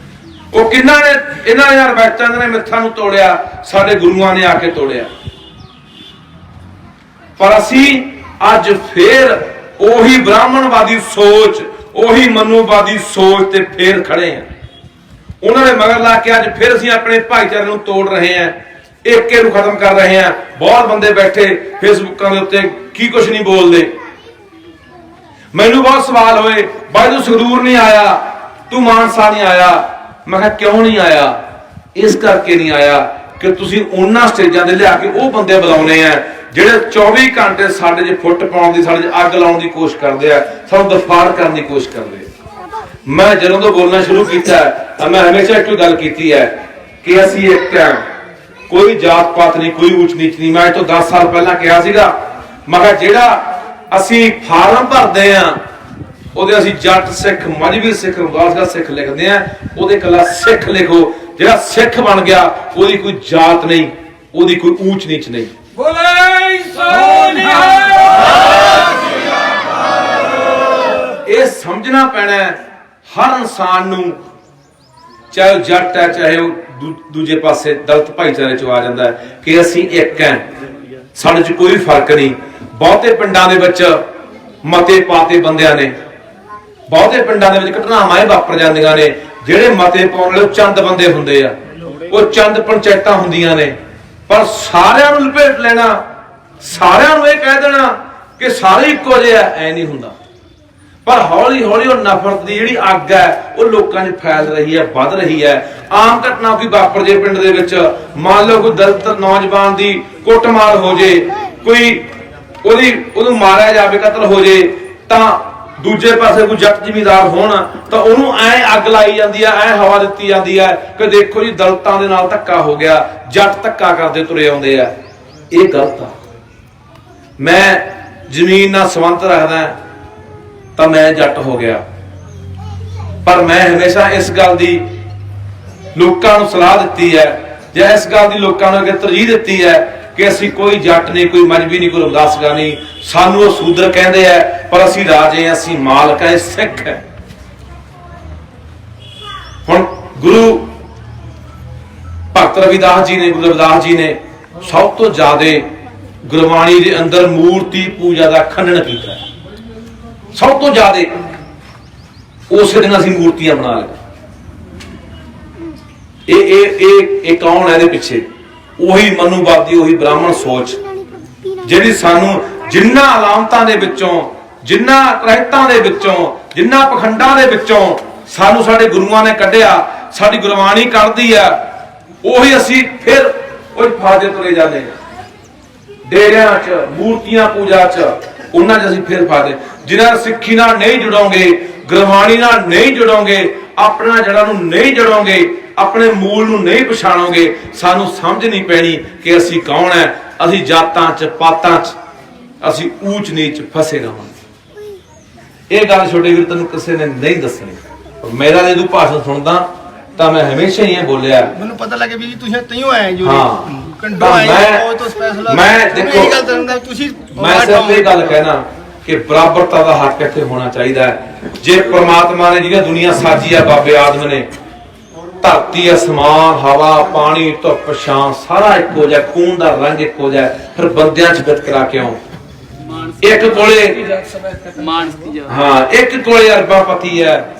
ਉਹ ਇਹਨਾਂ ਨੇ ਰਵਾਇਤਾਂ ਨੇ, ਮਿੱਥਾਂ ਨੂੰ ਤੋੜਿਆ, ਸਾਡੇ ਗੁਰੂਆਂ ਨੇ ਆ ਕੇ ਤੋੜਿਆ। ਪਰ ਅਸੀਂ ਅੱਜ ਫੇਰ ਉਹੀ ਬ੍ਰਾਹਮਣਵਾਦੀ ਸੋਚ, ਉਹੀ ਮਨੂਵਾਦੀ ਸੋਚ ਤੇ ਫੇਰ ਖੜੇ ਆ। ਉਹਨਾਂ ਦੇ ਮਗਰ ਲਾ ਕੇ ਅੱਜ ਫਿਰ ਅਸੀਂ ਆਪਣੇ ਭਾਈਚਾਰੇ ਨੂੰ ਤੋੜ ਰਹੇ ਹਾਂ, ਏਕੇ ਨੂੰ ਖਤਮ ਕਰ ਰਹੇ ਹਾਂ। ਬਹੁਤ ਬੰਦੇ ਬੈਠੇ ਫੇਸਬੁੱਕਾਂ ਦੇ ਉੱਤੇ ਕੀ ਕੁਛ ਨਹੀਂ ਬੋਲਦੇ। ਮੈਨੂੰ ਬਹੁਤ ਸਵਾਲ ਹੋਏ, ਬਾਈ ਤੂੰ ਸੰਗਰੂਰ ਨਹੀਂ ਆਇਆ, ਤੂੰ ਮਾਨਸਾ ਨਹੀਂ ਆਇਆ। ਮੈਂ ਕਿਹਾ ਕਿਉਂ ਨਹੀਂ ਆਇਆ? ਇਸ ਕਰਕੇ ਨਹੀਂ ਆਇਆ ਕਿ ਤੁਸੀਂ ਉਹਨਾਂ ਸਟੇਜਾਂ ਤੇ ਲਿਆ ਕੇ ਉਹ ਬੰਦੇ ਬੁਲਾਉਣੇ ਆ ਜਿਹੜੇ 24 ਘੰਟੇ ਸਾਡੇ 'ਚ ਫੁੱਟ ਪਾਉਣ ਦੀ, ਸਾਡੇ 'ਚ ਅੱਗ ਲਾਉਣ ਦੀ ਕੋਸ਼ਿਸ਼ ਕਰਦੇ ਆ, ਸਾਨੂੰ ਦਫਾੜ ਕਰਨ ਦੀ ਕੋਸ਼ਿਸ਼ ਕਰਦੇ ਆ। ਮੈਂ ਜਦੋਂ ਤੋਂ ਬੋਲਣਾ ਸ਼ੁਰੂ ਕੀਤਾ ਤਾਂ ਮੈਂ ਹਮੇਸ਼ਾ ਇੱਕ ਗੱਲ ਕੀਤੀ ਹੈ ਕਿ ਅਸੀਂ ਇੱਕ ਹਾਂ, ਕੋਈ ਜਾਤ ਪਾਤ ਨਹੀਂ, ਕੋਈ ਊਚ ਨੀਚ ਨਹੀਂ। ਮੈਂ ਤੋਂ 10 ਸਾਲ ਪਹਿਲਾਂ ਕਿਹਾ ਸੀਗਾ, ਮੈਂ ਕਿਹਾ ਜਿਹੜਾ ਅਸੀਂ ਫਾਰਮ ਭਰਦੇ ਆ ਉਹਦੇ ਅਸੀਂ ਜੱਟ ਸਿੱਖ, ਮਜਬੀ ਸਿੱਖ, ਰਮਦਾਸੀਆ ਸਿੱਖ ਲਿਖਦੇ ਆ, ਉਹਦੇ ਇਕੱਲਾ ਸਿੱਖ ਲਿਖੋ। ਜਿਹੜਾ ਸਿੱਖ ਬਣ ਗਿਆ ਉਹਦੀ ਕੋਈ ਜਾਤ ਨਹੀਂ, ਉਹਦੀ ਕੋਈ ਊਚ ਨੀਚ ਨਹੀਂ। ਬੋਲੇ ਸੋਨਿਹਾ। ਇਹ ਸਮਝਣਾ ਪੈਣਾ ਹਰ ਇਨਸਾਨ ਨੂੰ, ਚਾਹੇ ਉਹ ਜੱਟ ਹੈ, ਚਾਹੇ ਉਹ ਦੂਜੇ ਪਾਸੇ ਦਲਿਤ ਭਾਈਚਾਰੇ ਚੋਂ ਆ ਜਾਂਦਾ ਹੈ ਕਿ ਅਸੀਂ ਇੱਕ ਹੈ, ਸਾਡੇ 'ਚ ਕੋਈ ਫਰਕ ਨਹੀਂ। ਬਹੁਤੇ ਪਿੰਡਾਂ ਦੇ ਵਿੱਚ ਮਤੇ ਪਾਤੇ ਬੰਦਿਆਂ ਨੇ, ਬਹੁਤੇ ਪਿੰਡਾਂ ਦੇ ਵਿੱਚ ਘਟਨਾਵਾਂ ਇਹ ਵਾਪਰ ਜਾਂਦੀਆਂ ਨੇ, ਜਿਹੜੇ ਮਤੇ ਪਾਉਣ ਵਾਲੇ ਚੰਦ ਬੰਦੇ ਹੁੰਦੇ ਆ, ਉਹ ਚੰਦ ਪੰਚਾਇਤਾਂ ਹੁੰਦੀਆਂ ਨੇ, ਪਰ ਸਾਰਿਆਂ ਨੂੰ ਲਪੇਟ ਲੈਣਾ, ਸਾਰਿਆਂ ਨੂੰ ਇਹ ਕਹਿ ਦੇਣਾ ਕਿ ਸਾਰੇ ਇੱਕੋ ਜਿਹੇ ਆ, ਐ ਨਹੀਂ ਹੁੰਦਾ। ਪਰ ਹੌਲੀ ਹੌਲੀ ਉਹ ਨਫ਼ਰਤ ਦੀ ਜਿਹੜੀ ਅੱਗ ਹੈ ਉਹ ਲੋਕਾਂ 'ਚ ਫੈਲ ਰਹੀ ਹੈ, ਵੱਧ ਰਹੀ ਹੈ। ਆਮ ਘਟਨਾ ਕੋਈ ਵਾਪਰ ਜੇ ਪਿੰਡ ਦੇ ਵਿੱਚ, ਮੰਨ ਲਓ ਕੋਈ ਦਲਿਤ ਨੌਜਵਾਨ ਦੀ ਕੁੱਟਮਾਰ ਹੋ ਜੇ, ਕੋਈ ਉਹਨੂੰ ਮਾਰਿਆ ਜਾਵੇ, ਕਤਲ ਹੋ ਜੇ, ਤਾਂ ਦੂਜੇ ਪਾਸੇ ਕੋਈ ਜੱਟ ਜ਼ਿਮੀਂਦਾਰ ਹੋਣ ਤਾਂ ਉਹਨੂੰ ਐ ਅੱਗ ਲਾਈ ਜਾਂਦੀ ਹੈ, ਐ ਹਵਾ ਦਿੱਤੀ ਜਾਂਦੀ ਹੈ ਕਿ ਦੇਖੋ ਜੀ ਦਲਿਤਾਂ ਦੇ ਨਾਲ ਧੱਕਾ ਹੋ ਗਿਆ, ਜੱਟ ਧੱਕਾ ਕਰਦੇ ਤੁਰੇ ਆਉਂਦੇ ਆ। ਇਹ ਗਲਤ ਆ। ਮੈਂ ਜ਼ਮੀਨ ਨਾਲ ਸੰਬੰਧ ਰੱਖਦਾ ਤਾਂ ਮੈਂ ਜੱਟ ਹੋ ਗਿਆ, ਪਰ ਮੈਂ ਹਮੇਸ਼ਾ ਇਸ ਗੱਲ ਦੀ ਲੋਕਾਂ ਨੂੰ ਸਲਾਹ ਦਿੱਤੀ ਹੈ, ਜਾਂ ਇਸ ਗੱਲ ਦੀ ਲੋਕਾਂ ਨੂੰ ਅੱਗੇ ਤਰਜੀਹ ਦਿੱਤੀ ਹੈ ਕਿ ਅਸੀਂ ਕੋਈ ਜੱਟ ਨਹੀਂ, ਕੋਈ ਮਜ਼੍ਹਬੀ ਨਹੀਂ, ਕੋਈ ਰਮਦਾਸਗਾ ਨਹੀਂ। ਸਾਨੂੰ ਉਹ ਸ਼ੂਦਰ ਕਹਿੰਦੇ ਆ, ਪਰ ਅਸੀਂ ਰਾਜੇ ਆ, ਅਸੀਂ ਮਾਲਕ ਆ, ਸਿੱਖ ਹੈ। ਹੁਣ ਗੁਰੂ ਭਗਤ ਰਵਿਦਾਸ ਜੀ ਨੇ, ਗੁਰੂ ਰਵਿਦਾਸ ਜੀ ਨੇ ਸਭ ਤੋਂ ਜ਼ਿਆਦਾ ਗੁਰਬਾਣੀ ਦੇ ਅੰਦਰ ਮੂਰਤੀ ਪੂਜਾ ਦਾ ਖੰਡਨ ਕੀਤਾ। ਸਭ ਤੋਂ ਜ਼ਿਆਦਾ ਉਸੇ ਦਿਨ ਅਸੀਂ ਮੂਰਤੀਆਂ ਬਣਾ ਲਈਆਂ। ਇਹ ਕੌਣ ਹੈ ਇਹਦੇ ਪਿੱਛੇ? ਉਹੀ ਮਨੂਵਾਦੀ, ਉਹੀ ਬ੍ਰਾਹਮਣ ਸੋਚ, ਜਿਹੜੀ ਸਾਨੂੰ ਜਿੰਨਾ ਅਲਾਮਤਾਂ ਦੇ ਵਿੱਚੋਂ, ਜਿੰਨਾ ਰਹਿਤਾਂ ਦੇ ਵਿੱਚੋਂ, ਜਿੰਨਾ ਪਖੰਡਾਂ ਦੇ ਵਿੱਚੋਂ ਸਾਨੂੰ ਸਾਡੇ ਗੁਰੂਆਂ ਨੇ ਕੱਢਿਆ, ਸਾਡੀ ਗੁਰਬਾਣੀ ਕੱਢਦੀ ਆ, ਉਹੀ ਅਸੀਂ ਫਿਰ ਉਹ ਫਾਦੇ ਤੁਰੇ ਜਾਂਦੇ ਹਾਂ। ਡੇਰਿਆਂ 'ਚ, ਮੂਰਤੀਆਂ ਪੂਜਾ 'ਚ, ਉਹਨਾਂ 'ਚ ਅਸੀਂ ਫਿਰ ਫਾਦੇ। ਜਿਨ੍ਹਾਂ ਸਿੱਖੀ ਨਾਲ ਨਹੀਂ ਜੁੜੋਗੇ, ਗੁਰਬਾਣੀ ਨਾਲ ਨਹੀਂ ਜੁੜੋਗੇ, ਆਪਣਾ ਜੜ੍ਹਾਂ ਨੂੰ ਨਹੀਂ ਜੜੋਗੇ, ਆਪਣੇ ਮੂਲ ਨੂੰ ਨਹੀਂ ਪਛਾਣੋਗੇ, ਸਾਨੂੰ ਸਮਝ ਨਹੀਂ ਪੈਣੀ ਕਿ ਅਸੀਂ ਕੌਣ ਹੈ। ਅਸੀਂ ਜਾਤਾਂ 'ਚ, ਪਾਤਾਂ 'ਚ, ਅਸੀਂ ਊਚ ਨੀਚ ਫਸੇ ਰਹਾਂਗੇ। ਇਹ ਗੱਲ ਛੋਟੇ ਵੀਰ ਤੈਨੂੰ ਕਿਸੇ ਨੇ ਨਹੀਂ ਦੱਸਣੀ। ਮੇਰਾ ਜਦੋਂ ਭਾਸ਼ਣ ਸੁਣਦਾ ਤਾਂ ਮੈਂ ਹਮੇਸ਼ਾ ਹੀ ਇਹ ਬੋਲਿਆ, ਮੈਨੂੰ ਪਤਾ ਲੱਗੇ ਵੀ ਤੁਸੀਂ ਤਈਓ ਆਏ ਜੋ ਕੰਡੋ ਆਏ ਉਹ ਤੋਂ ਸਪੈਸ਼ਲ। ਮੈਂ ਦੇਖੋ ਇਹ ਗੱਲ ਕਰਦਾ, ਤੁਸੀਂ ਮੈਂ ਸਿਰਫ ਇਹ ਗੱਲ ਕਹਿਣਾ ਕਿ ਬਰਾਬਰਤਾ ਦਾ ਹੱਕ ਇੱਥੇ ਹੋਣਾ ਚਾਹੀਦਾ ਹੈ। ਜੇ ਪ੍ਰਮਾਤਮਾ ਨੇ ਜਿਹੜੀ ਦੁਨੀਆ ਸਾਜੀ ਆ, ਬਾਬੇ ਆਦਮ ਨੇ, ਧਰਤੀ, ਅਸਮਾਨ, ਹਵਾ, ਪਾਣੀ, ਧੁੱਪ, ਛਾਂ ਸਾਰਾ ਇੱਕੋ ਜਿਹਾ, ਖੂਨ ਦਾ ਰੰਗ ਇੱਕੋ ਜਿਹਾ, ਫਿਰ ਬੰਦਿਆਂ 'ਚ ਵਿਤਕਰਾ ਕਿਉਂ? ਇੱਕ ਕੋਲੇ ਇੱਕ ਕੋਲੇ ਅਰਬਾਂ ਪਤੀ ਹੈ,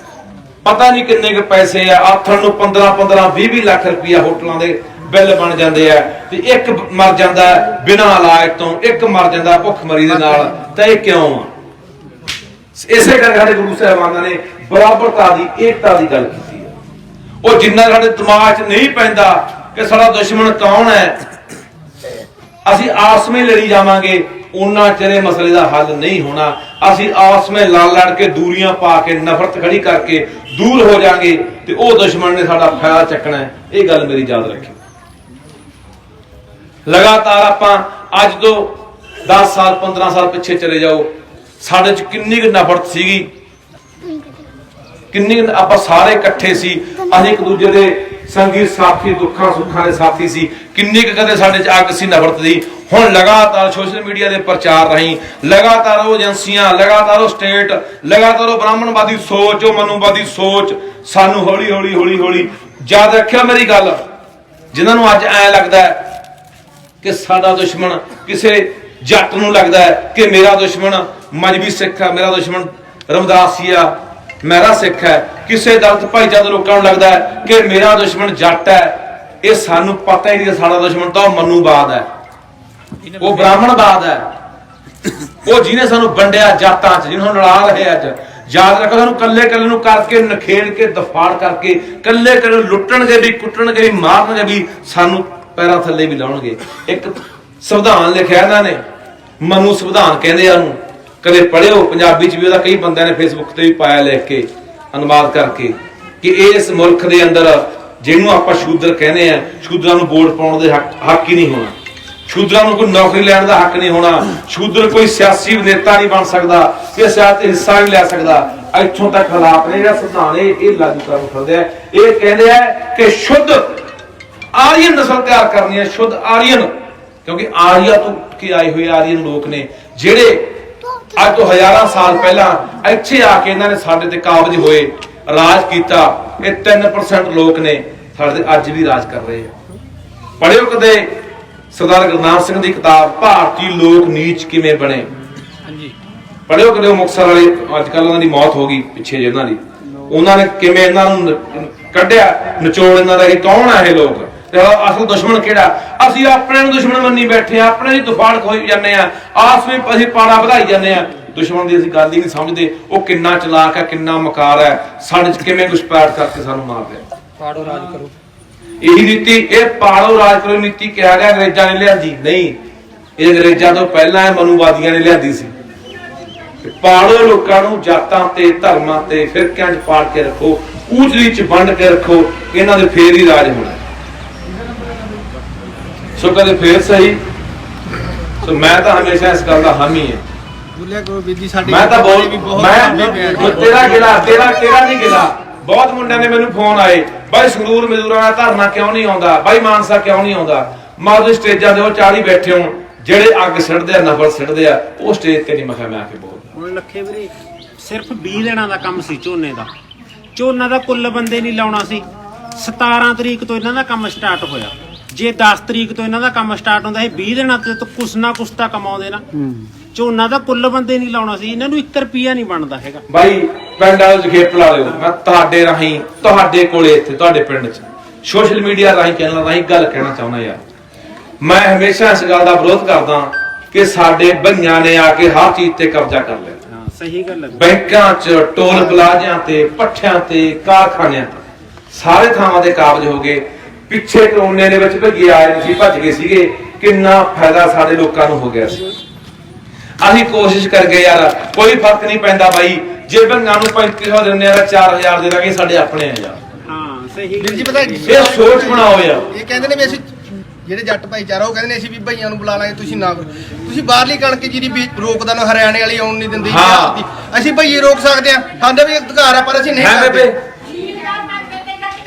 ਪਤਾ ਨਹੀਂ ਕਿੰਨੇ ਕੁ ਪੈਸੇ ਆ, ਆਥਣ ਨੂੰ 15-15, 20-20 ਲੱਖ ਰੁਪਇਆ ਹੋਟਲਾਂ ਦੇ ਬਿੱਲ ਬਣ ਜਾਂਦੇ ਆ, ਤੇ ਇੱਕ ਮਰ ਜਾਂਦਾ ਬਿਨਾਂ ਇਲਾਜ ਤੋਂ, ਇੱਕ ਮਰ ਜਾਂਦਾ ਭੁੱਖਮਰੀ ਦੇ ਨਾਲ। ਤਾਂ ਇਹ ਕਿਉਂ ਆ? ਇਸੇ ਕਰਕੇ ਸਾਡੇ ਗੁਰੂ ਸਾਹਿਬਾਨਾਂ ਨੇ ਬਰਾਬਰਤਾ ਦੀ, ਏਕਤਾ ਦੀ ਗੱਲ ਕੀਤੀ ਹੈ। ਉਹ ਜਿੰਨਾ ਸਾਡੇ ਦਿਮਾਗ 'ਚ ਨਹੀਂ ਪੈਂਦਾ ਕਿ ਸਾਡਾ ਦੁਸ਼ਮਣ ਕੌਣ ਹੈ, ਅਸੀਂ ਆਪਸ ਵਿੱਚ ਲੜੀ ਜਾਵਾਂਗੇ, ਉਹਨਾਂ ਚਿਰ ਮਸਲੇ ਦਾ ਹੱਲ ਨਹੀਂ ਹੋਣਾ। ਅਸੀਂ ਆਪਸ ਵਿੱਚ ਲੜ ਕੇ ਦੂਰੀਆਂ ਪਾ ਕੇ, ਨਫ਼ਰਤ ਖੜੀ ਕਰਕੇ ਦੂਰ ਹੋ ਜਾਾਂਗੇ, ਤੇ ਉਹ ਦੁਸ਼ਮਣ ਨੇ ਸਾਡਾ ਫਾਇਦਾ ਚੱਕਣਾ ਹੈ। ਇਹ ਗੱਲ ਮੇਰੀ ਯਾਦ ਰੱਖਿਓ। ਲਗਾਤਾਰ ਆਪਾਂ ਅੱਜ ਤੋਂ 10 ਸਾਲ 15 ਸਾਲ ਪਿੱਛੇ ਚਲੇ ਜਾਓ, ਸਾਡੇ 'ਚ ਕਿੰਨੀ ਕੁ ਨਫ਼ਰਤ ਸੀਗੀ, ਕਿੰਨੀ ਆਪਾਂ ਸਾਰੇ ਇਕੱਠੇ ਸੀ, ਅਸੀਂ ਇੱਕ ਦੂਜੇ ਦੇ ਸੰਗੀ ਸਾਥੀ, ਦੁੱਖਾਂ ਸੁੱਖਾਂ ਦੇ ਸਾਥੀ ਸੀ। ਕਿੰਨੀ ਕੁ ਕਦੇ ਸਾਡੇ 'ਚ ਅੱਗ ਸੀ ਨਫ਼ਰਤ ਦੀ। ਹੁਣ ਲਗਾਤਾਰ ਸੋਸ਼ਲ ਮੀਡੀਆ ਦੇ ਪ੍ਰਚਾਰ ਰਾਹੀਂ, ਲਗਾਤਾਰ ਉਹ ਏਜੰਸੀਆਂ, ਲਗਾਤਾਰ ਉਹ ਸਟੇਟ, ਲਗਾਤਾਰ ਉਹ ਬ੍ਰਾਹਮਣਵਾਦੀ ਸੋਚ, ਉਹ ਮਨੂਵਾਦੀ ਸੋਚ ਸਾਨੂੰ ਹੌਲੀ ਹੌਲੀ ਹੌਲੀ ਹੌਲੀ ਯਾਦ ਰੱਖਿਓ ਮੇਰੀ ਗੱਲ। ਜਿਨ੍ਹਾਂ ਨੂੰ ਅੱਜ ਐਂ ਲੱਗਦਾ ਹੈ ਕਿ ਸਾਡਾ ਦੁਸ਼ਮਣ ਕਿਸੇ ਜੱਟ ਨੂੰ ਲੱਗਦਾ ਹੈ ਕਿ ਮੇਰਾ ਦੁਸ਼ਮਣ ਮਜ਼੍ਹਬੀ ਸਿੱਖ ਹੈ, ਮੇਰਾ ਦੁਸ਼ਮਣ ਰਮਦਾਸੀਆ, ਮੇਰਾ ਸਿੱਖ ਹੈ, ਕਿਸੇ ਦਲਿਤ ਭਾਈਚਾਰੇ ਦੇ ਲੋਕਾਂ ਨੂੰ ਲੱਗਦਾ ਹੈ ਕਿ ਮੇਰਾ ਦੁਸ਼ਮਣ ਜੱਟ ਹੈ। ਇਹ ਸਾਨੂੰ ਪਤਾ ਹੀ ਨਹੀਂ, ਸਾਡਾ ਦੁਸ਼ਮਣ ਤਾਂ ਉਹ ਮਨੂਵਾਦ ਹੈ, ਉਹ ਬ੍ਰਾਹਮਣਵਾਦ ਹੈ, ਉਹ ਜਿਹਨੇ ਸਾਨੂੰ ਵੰਡਿਆ ਜਾਤਾਂ 'ਚ, ਜਿਹਨੂੰ ਲੜਾ ਰਹੇ ਅੱਜ। ਯਾਦ ਰੱਖੋ, ਸਾਨੂੰ ਕੱਲੇ ਕੱਲੇ ਨੂੰ ਕਰਕੇ, ਨਖੇੜ ਕੇ, ਦਫਾੜ ਕਰਕੇ, ਕੱਲੇ ਕੱਲੇ ਨੂੰ ਲੁੱਟਣਗੇ ਵੀ, ਕੁੱਟਣਗੇ ਵੀ, ਮਾਰਨਗੇ ਵੀ, ਸਾਨੂੰ ਪੈਰਾਂ ਥੱਲੇ ਵੀ ਲਾਉਣਗੇ। ਇੱਕ ਸੰਵਿਧਾਨ ਲਿਖਿਆ ਇਹਨਾਂ ਨੇ, ਮਨੂ ਸੰਵਿਧਾਨ ਕਹਿੰਦੇ ਆ ਉਹਨੂੰ, ਕਦੇ ਪੜ੍ਹਿਓ, ਪੰਜਾਬੀ 'ਚ ਵੀ ਉਹਦਾ ਕਈ ਬੰਦਿਆਂ ਨੇ ਫੇਸਬੁੱਕ ਤੇ ਵੀ ਪਾਇਆ ਲਿਖ ਕੇ, ਅਨੁਵਾਦ ਕਰਕੇ, ਕਿ ਇਸ ਮੁਲਕ ਦੇ ਅੰਦਰ ਜਿਹਨੂੰ ਆਪਾਂ ਸ਼ੂਦਰ ਕਹਿੰਦੇ ਆ, ਸ਼ੂਦਰਾਂ ਨੂੰ ਵੋਟ ਪਾਉਣ ਦੇ ਹੱਕ ਹੀ ਨਹੀਂ ਹੋਣਾ, ਸ਼ੂਦਰਾਂ ਨੂੰ ਕੋਈ ਨੌਕਰੀ ਲੈਣ ਦਾ ਹੱਕ ਨਹੀਂ ਹੋਣਾ, ਸ਼ੂਦਰ ਕੋਈ ਸਿਆਸੀ ਨੇਤਾ ਨਹੀਂ ਬਣ ਸਕਦਾ, ਕਿ ਸਿਆਸਤ ਹਿੱਸਾ ਨਹੀਂ ਲੈ ਸਕਦਾ। ਇੱਥੋਂ ਤੱਕ ਹਾਲਾਤ ਨੇ ਜਿਹੜਾ ਸੰਵਿਧਾਨ ਇਹ ਲਾਗੂ ਕਰਨ ਫਿਰਦੇ ਆ। ਇਹ ਕਹਿੰਦੇ ਆ ਕਿ ਸ਼ੁੱਧ ਆਰੀਅਨ ਨਸਲ ਤਿਆਰ ਕਰਨੀ ਹੈ, ਸ਼ੁੱਧ ਆਰੀਅਨ, ਕਿਉਂਕਿ ਆਰੀਆ ਤੋਂ ਕੇ ਆਏ ਹੋਏ ਆਰੀਅਨ ਲੋਕ ਨੇ ਜਿਹੜੇ ਅੱਜ ਤੋਂ ਹਜ਼ਾਰਾਂ ਸਾਲ ਪਹਿਲਾਂ ਇੱਥੇ ਆ ਕੇ ਇਹਨਾਂ ਨੇ ਸਾਡੇ ਤੇ ਕਾਬਜ ਹੋਏ, ਰਾਜ ਕੀਤਾ। ਇਹ 3% ਲੋਕ ਨੇ ਸਾਡੇ ਤੇ ਅੱਜ ਵੀ ਰਾਜ ਕਰ ਰਹੇ ਆ। ਪੜ੍ਹਿਓ ਕਦੇ ਸਰਦਾਰ ਗੁਰਨਾਮ ਸਿੰਘ ਦੀ ਕਿਤਾਬ ਭਾਰਤੀ ਲੋਕ ਨੀਚ ਕਿਵੇਂ ਬਣੇ? ਪੜ੍ਹਿਓ ਕਦੇ? ਮੁਕਤਸਰ ਵਾਲੇ ਅੱਜ ਕੱਲ੍ਹ ਉਹਨਾਂ ਦੀ ਮੌਤ ਹੋ ਗਈ ਪਿੱਛੇ ਜੇ ਉਹਨਾਂ ਦੀ, ਉਹਨਾਂ ਨੇ ਕਿਵੇਂ ਇਹਨਾਂ ਨੂੰ ਕੱਢਿਆ, ਨਿਚੋੜ ਇਹਨਾਂ ਦਾ, ਇਹ ਕੌਣ ਆ ਇਹ ਲੋਕ, ਅਸਲ ਦੁਸ਼ਮਣ ਕਿਹੜਾ? ਅਸੀਂ ਆਪਣੇ ਨੂੰ ਦੁਸ਼ਮਣ ਮੰਨੀ ਬੈਠੇ ਆ, ਆਪਣੇ ਦੀ ਤੁਫਾਨ ਖੋਈ ਜਾਂਦੇ ਆ, ਆਸ ਵਿੱਚ ਅਸੀਂ ਪਾੜਾ ਵਧਾਈ ਜਾਂਦੇ ਆ। ਦੁਸ਼ਮਣ ਦੀ ਅਸੀਂ ਗੱਲ ਹੀ ਨਹੀਂ ਸਮਝਦੇ, ਉਹ ਕਿੰਨਾ ਚਲਾਕ ਹੈ, ਕਿੰਨਾ ਮਕਾਰ ਹੈ, ਸਾਡੇ ਚ ਕਿਵੇਂ ਘੁਸਪੈਠ ਕਰਕੇ ਸਾਨੂੰ ਮਾਰ ਰਿਹਾ। ਪਾੜੋ ਰਾਜ ਕਰੋ, ਇਹੀ ਨੀਤੀ, ਇਹ ਪਾੜੋ ਰਾਜ ਕਰੋ ਨੀਤੀ ਕਿਹਾ ਗਿਆ ਅੰਗਰੇਜ਼ਾਂ ਨੇ ਲਿਆਂਦੀ ਨਹੀਂ, ਇਹ ਅੰਗਰੇਜ਼ਾਂ ਤੋਂ ਪਹਿਲਾਂ ਇਹ ਮਨੂਵਾਦੀਆਂ ਨੇ ਲਿਆਂਦੀ ਸੀ। ਪਾੜੋ ਲੋਕਾਂ ਨੂੰ ਜਾਤਾਂ ਤੇ ਧਰਮਾਂ ਤੇ ਫਿਰਕਿਆਂ 'ਚ ਪਾੜ ਕੇ ਰੱਖੋ, ਊਚ ਨੀਚ ਵੰਡ ਕੇ ਰੱਖੋ, ਇਹਨਾਂ ਦੇ ਫੇਰ ਹੀ ਰਾਜ ਹੋਣਾ। ਸੋ ਕਦੇ ਫੇਰ ਸਹੀ। ਸੋ ਮੈਂ ਤਾਂ ਹਮੇਸ਼ਾ ਇਸ ਗੱਲ ਦਾ ਹਾਮੀ ਹਾਂ। ਮੈਂ ਤਾਂ ਮੈਂ ਤੇਰਾ ਨਹੀਂ ਗਿਲਾ। ਬਹੁਤ ਮੁੰਡਿਆਂ ਨੇ ਮੈਨੂੰ ਫੋਨ ਆਏ, ਬਾਈ ਸੰਗਰੂਰ ਮਜ਼ਦੂਰਾਂ ਦਾ ਧਰਨਾ ਕਿਉਂ ਨਹੀਂ ਆਉਂਦਾ, ਬਾਈ ਮਾਨਸਾ ਕਿਉਂ ਨਹੀਂ ਆਉਂਦਾ। ਮੈਂ ਉਹਦੇ ਸਟੇਜਾਂ ਦੇ ਉਹ 40 ਬੈਠੇ ਹੋ ਜਿਹੜੇ ਅੱਗ ਸਿੱਟਦੇ ਆ, ਨਫ਼ਰਤ ਸਿੱਟਦੇ ਆ, ਉਹ ਸਟੇਜ ਤੇ ਨਹੀਂ ਮੈਂ ਆ ਕੇ ਬੋਲ। ਹੁਣ ਲੱਖੇ ਵੀਰੇ ਸਿਰਫ 20 ਦਿਨਾਂ ਦਾ ਕੰਮ ਸੀ ਝੋਨੇ ਦਾ, ਝੋਨਾ ਦਾ ਕੁੱਲ ਬੰਦੇ ਨਹੀਂ ਲਾਉਣਾ ਸੀ। 17 ਤਰੀਕ ਤੋਂ ਇਹਨਾਂ ਦਾ ਕੰਮ ਸਟਾਰਟ ਹੋਇਆ, ਜੇ 10 ਤਰੀਕ ਤੋਂ ਇਹਨਾਂ ਦਾ ਕੰਮ ਸਟਾਰਟ ਹੁੰਦਾ, ਇਹ 20 ਦਿਨਾਂ ਤੇ ਕੁਛ ਨਾ ਕੁਛ ਤਾਂ ਕਮਾਉਂਦੇ ਨਾ। ਝੋਨਾ ਦਾ ਕੁੱਲ ਬੰਦੇ ਨਹੀਂ ਲਾਉਣਾ ਸੀ, ਇਹਨਾਂ ਨੂੰ 1 ਰੁਪਿਆ ਨਹੀਂ ਬਣਦਾ ਹੈਗਾ। ਬਾਈ ਪਿੰਡਾਂ ਵਿੱਚ ਖੇਤ ਲਾ ਲਿਓ, ਮੈਂ ਤੁਹਾਡੇ ਰਾਹੀਂ ਤੁਹਾਡੇ ਕੋਲੇ ਇੱਥੇ ਤੁਹਾਡੇ ਪਿੰਡ 'ਚ ਸੋਸ਼ਲ ਮੀਡੀਆ ਰਾਹੀਂ ਚੈਨਲ ਰਾਹੀਂ ਗੱਲ ਕਹਿਣਾ ਚਾਹੁੰਦਾ ਯਾਰ, ਮੈਂ ਹਮੇਸ਼ਾ ਇਸ ਗੱਲ ਦਾ ਵਿਰੋਧ ਕਰਦਾ ਕਿ ਸਾਡੇ ਭਈਆਂ ਨੇ ਆ ਕੇ ਹਰ ਚੀਜ਼ ਤੇ ਕਬਜ਼ਾ ਕਰ ਲਿਆ। ਹਾਂ ਸਹੀ ਗੱਲ ਹੈ। ਬੈਂਕਾਂ 'ਚ, ਟੋਲ ਪਲਾਜ਼ਿਆਂ ਤੇ, ਪੱਠਿਆਂ ਤੇ, ਕਾਰਖਾਨਿਆਂ ਤੇ, ਸਾਰੇ ਥਾਵਾਂ ਤੇ ਕਾਬਜ਼ ਹੋ ਗਏ। ਪਿੱਛੇ ਕਰੋਨੇ ਦੇ ਵਿੱਚ ਭੱਜੇ ਆਏ ਸੀ, ਭੱਜ ਗਏ ਸੀਗੇ, ਕਿੰਨਾ ਫਾਇਦਾ ਸਾਡੇ ਲੋਕਾਂ ਨੂੰ ਹੋ ਗਿਆ ਸੀ। ਅਸੀਂ ਕੋਸ਼ਿਸ਼ ਕਰ ਗਏ ਯਾਰ, ਕੋਈ ਫਰਕ ਨਹੀਂ ਪੈਂਦਾ ਬਾਈ, ਜੇ ਭਈਆਂ ਨੂੰ 3500 ਦਿੰਦੇ ਆ, 4000 ਦੇ ਦਾਂਗੇ, ਸਾਡੇ ਆਪਣੇ ਆ ਯਾਰ। ਹਾਂ ਸਹੀ ਜੀ ਪਤਾ ਇਹ ਸੋਚ ਬਣਾਓ ਯਾਰ। ਇਹ ਕਹਿੰਦੇ ਨੇ ਵੀ ਅਸੀਂ ਜਿਹੜੇ ਜੱਟ ਭਾਈਚਾਰਾ ਉਹ ਕਹਿੰਦੇ ਨੇ ਅਸੀਂ ਵੀ ਭਈਆਂ ਨੂੰ ਬੁਲਾ ਲਾਂਗੇ, ਤੁਸੀਂ ਨਾ ਕਰੋ। ਤੁਸੀਂ ਬਾਹਰਲੀ ਕਣਕ ਜਿਹੜੀ ਵੀ ਰੋਕਦਾ ਨਾ, ਹਰਿਆਣੇ ਵਾਲੀ ਆਉਣ ਨਹੀਂ ਦਿੰਦੀ, ਅਸੀਂ ਭਈਏ ਰੋਕ ਸਕਦੇ ਆ, ਸਾਡੇ ਵੀ ਅਧਿਕਾਰ ਆ, ਪਰ ਅਸੀਂ ਨਹੀਂ ਕਰਦੇ।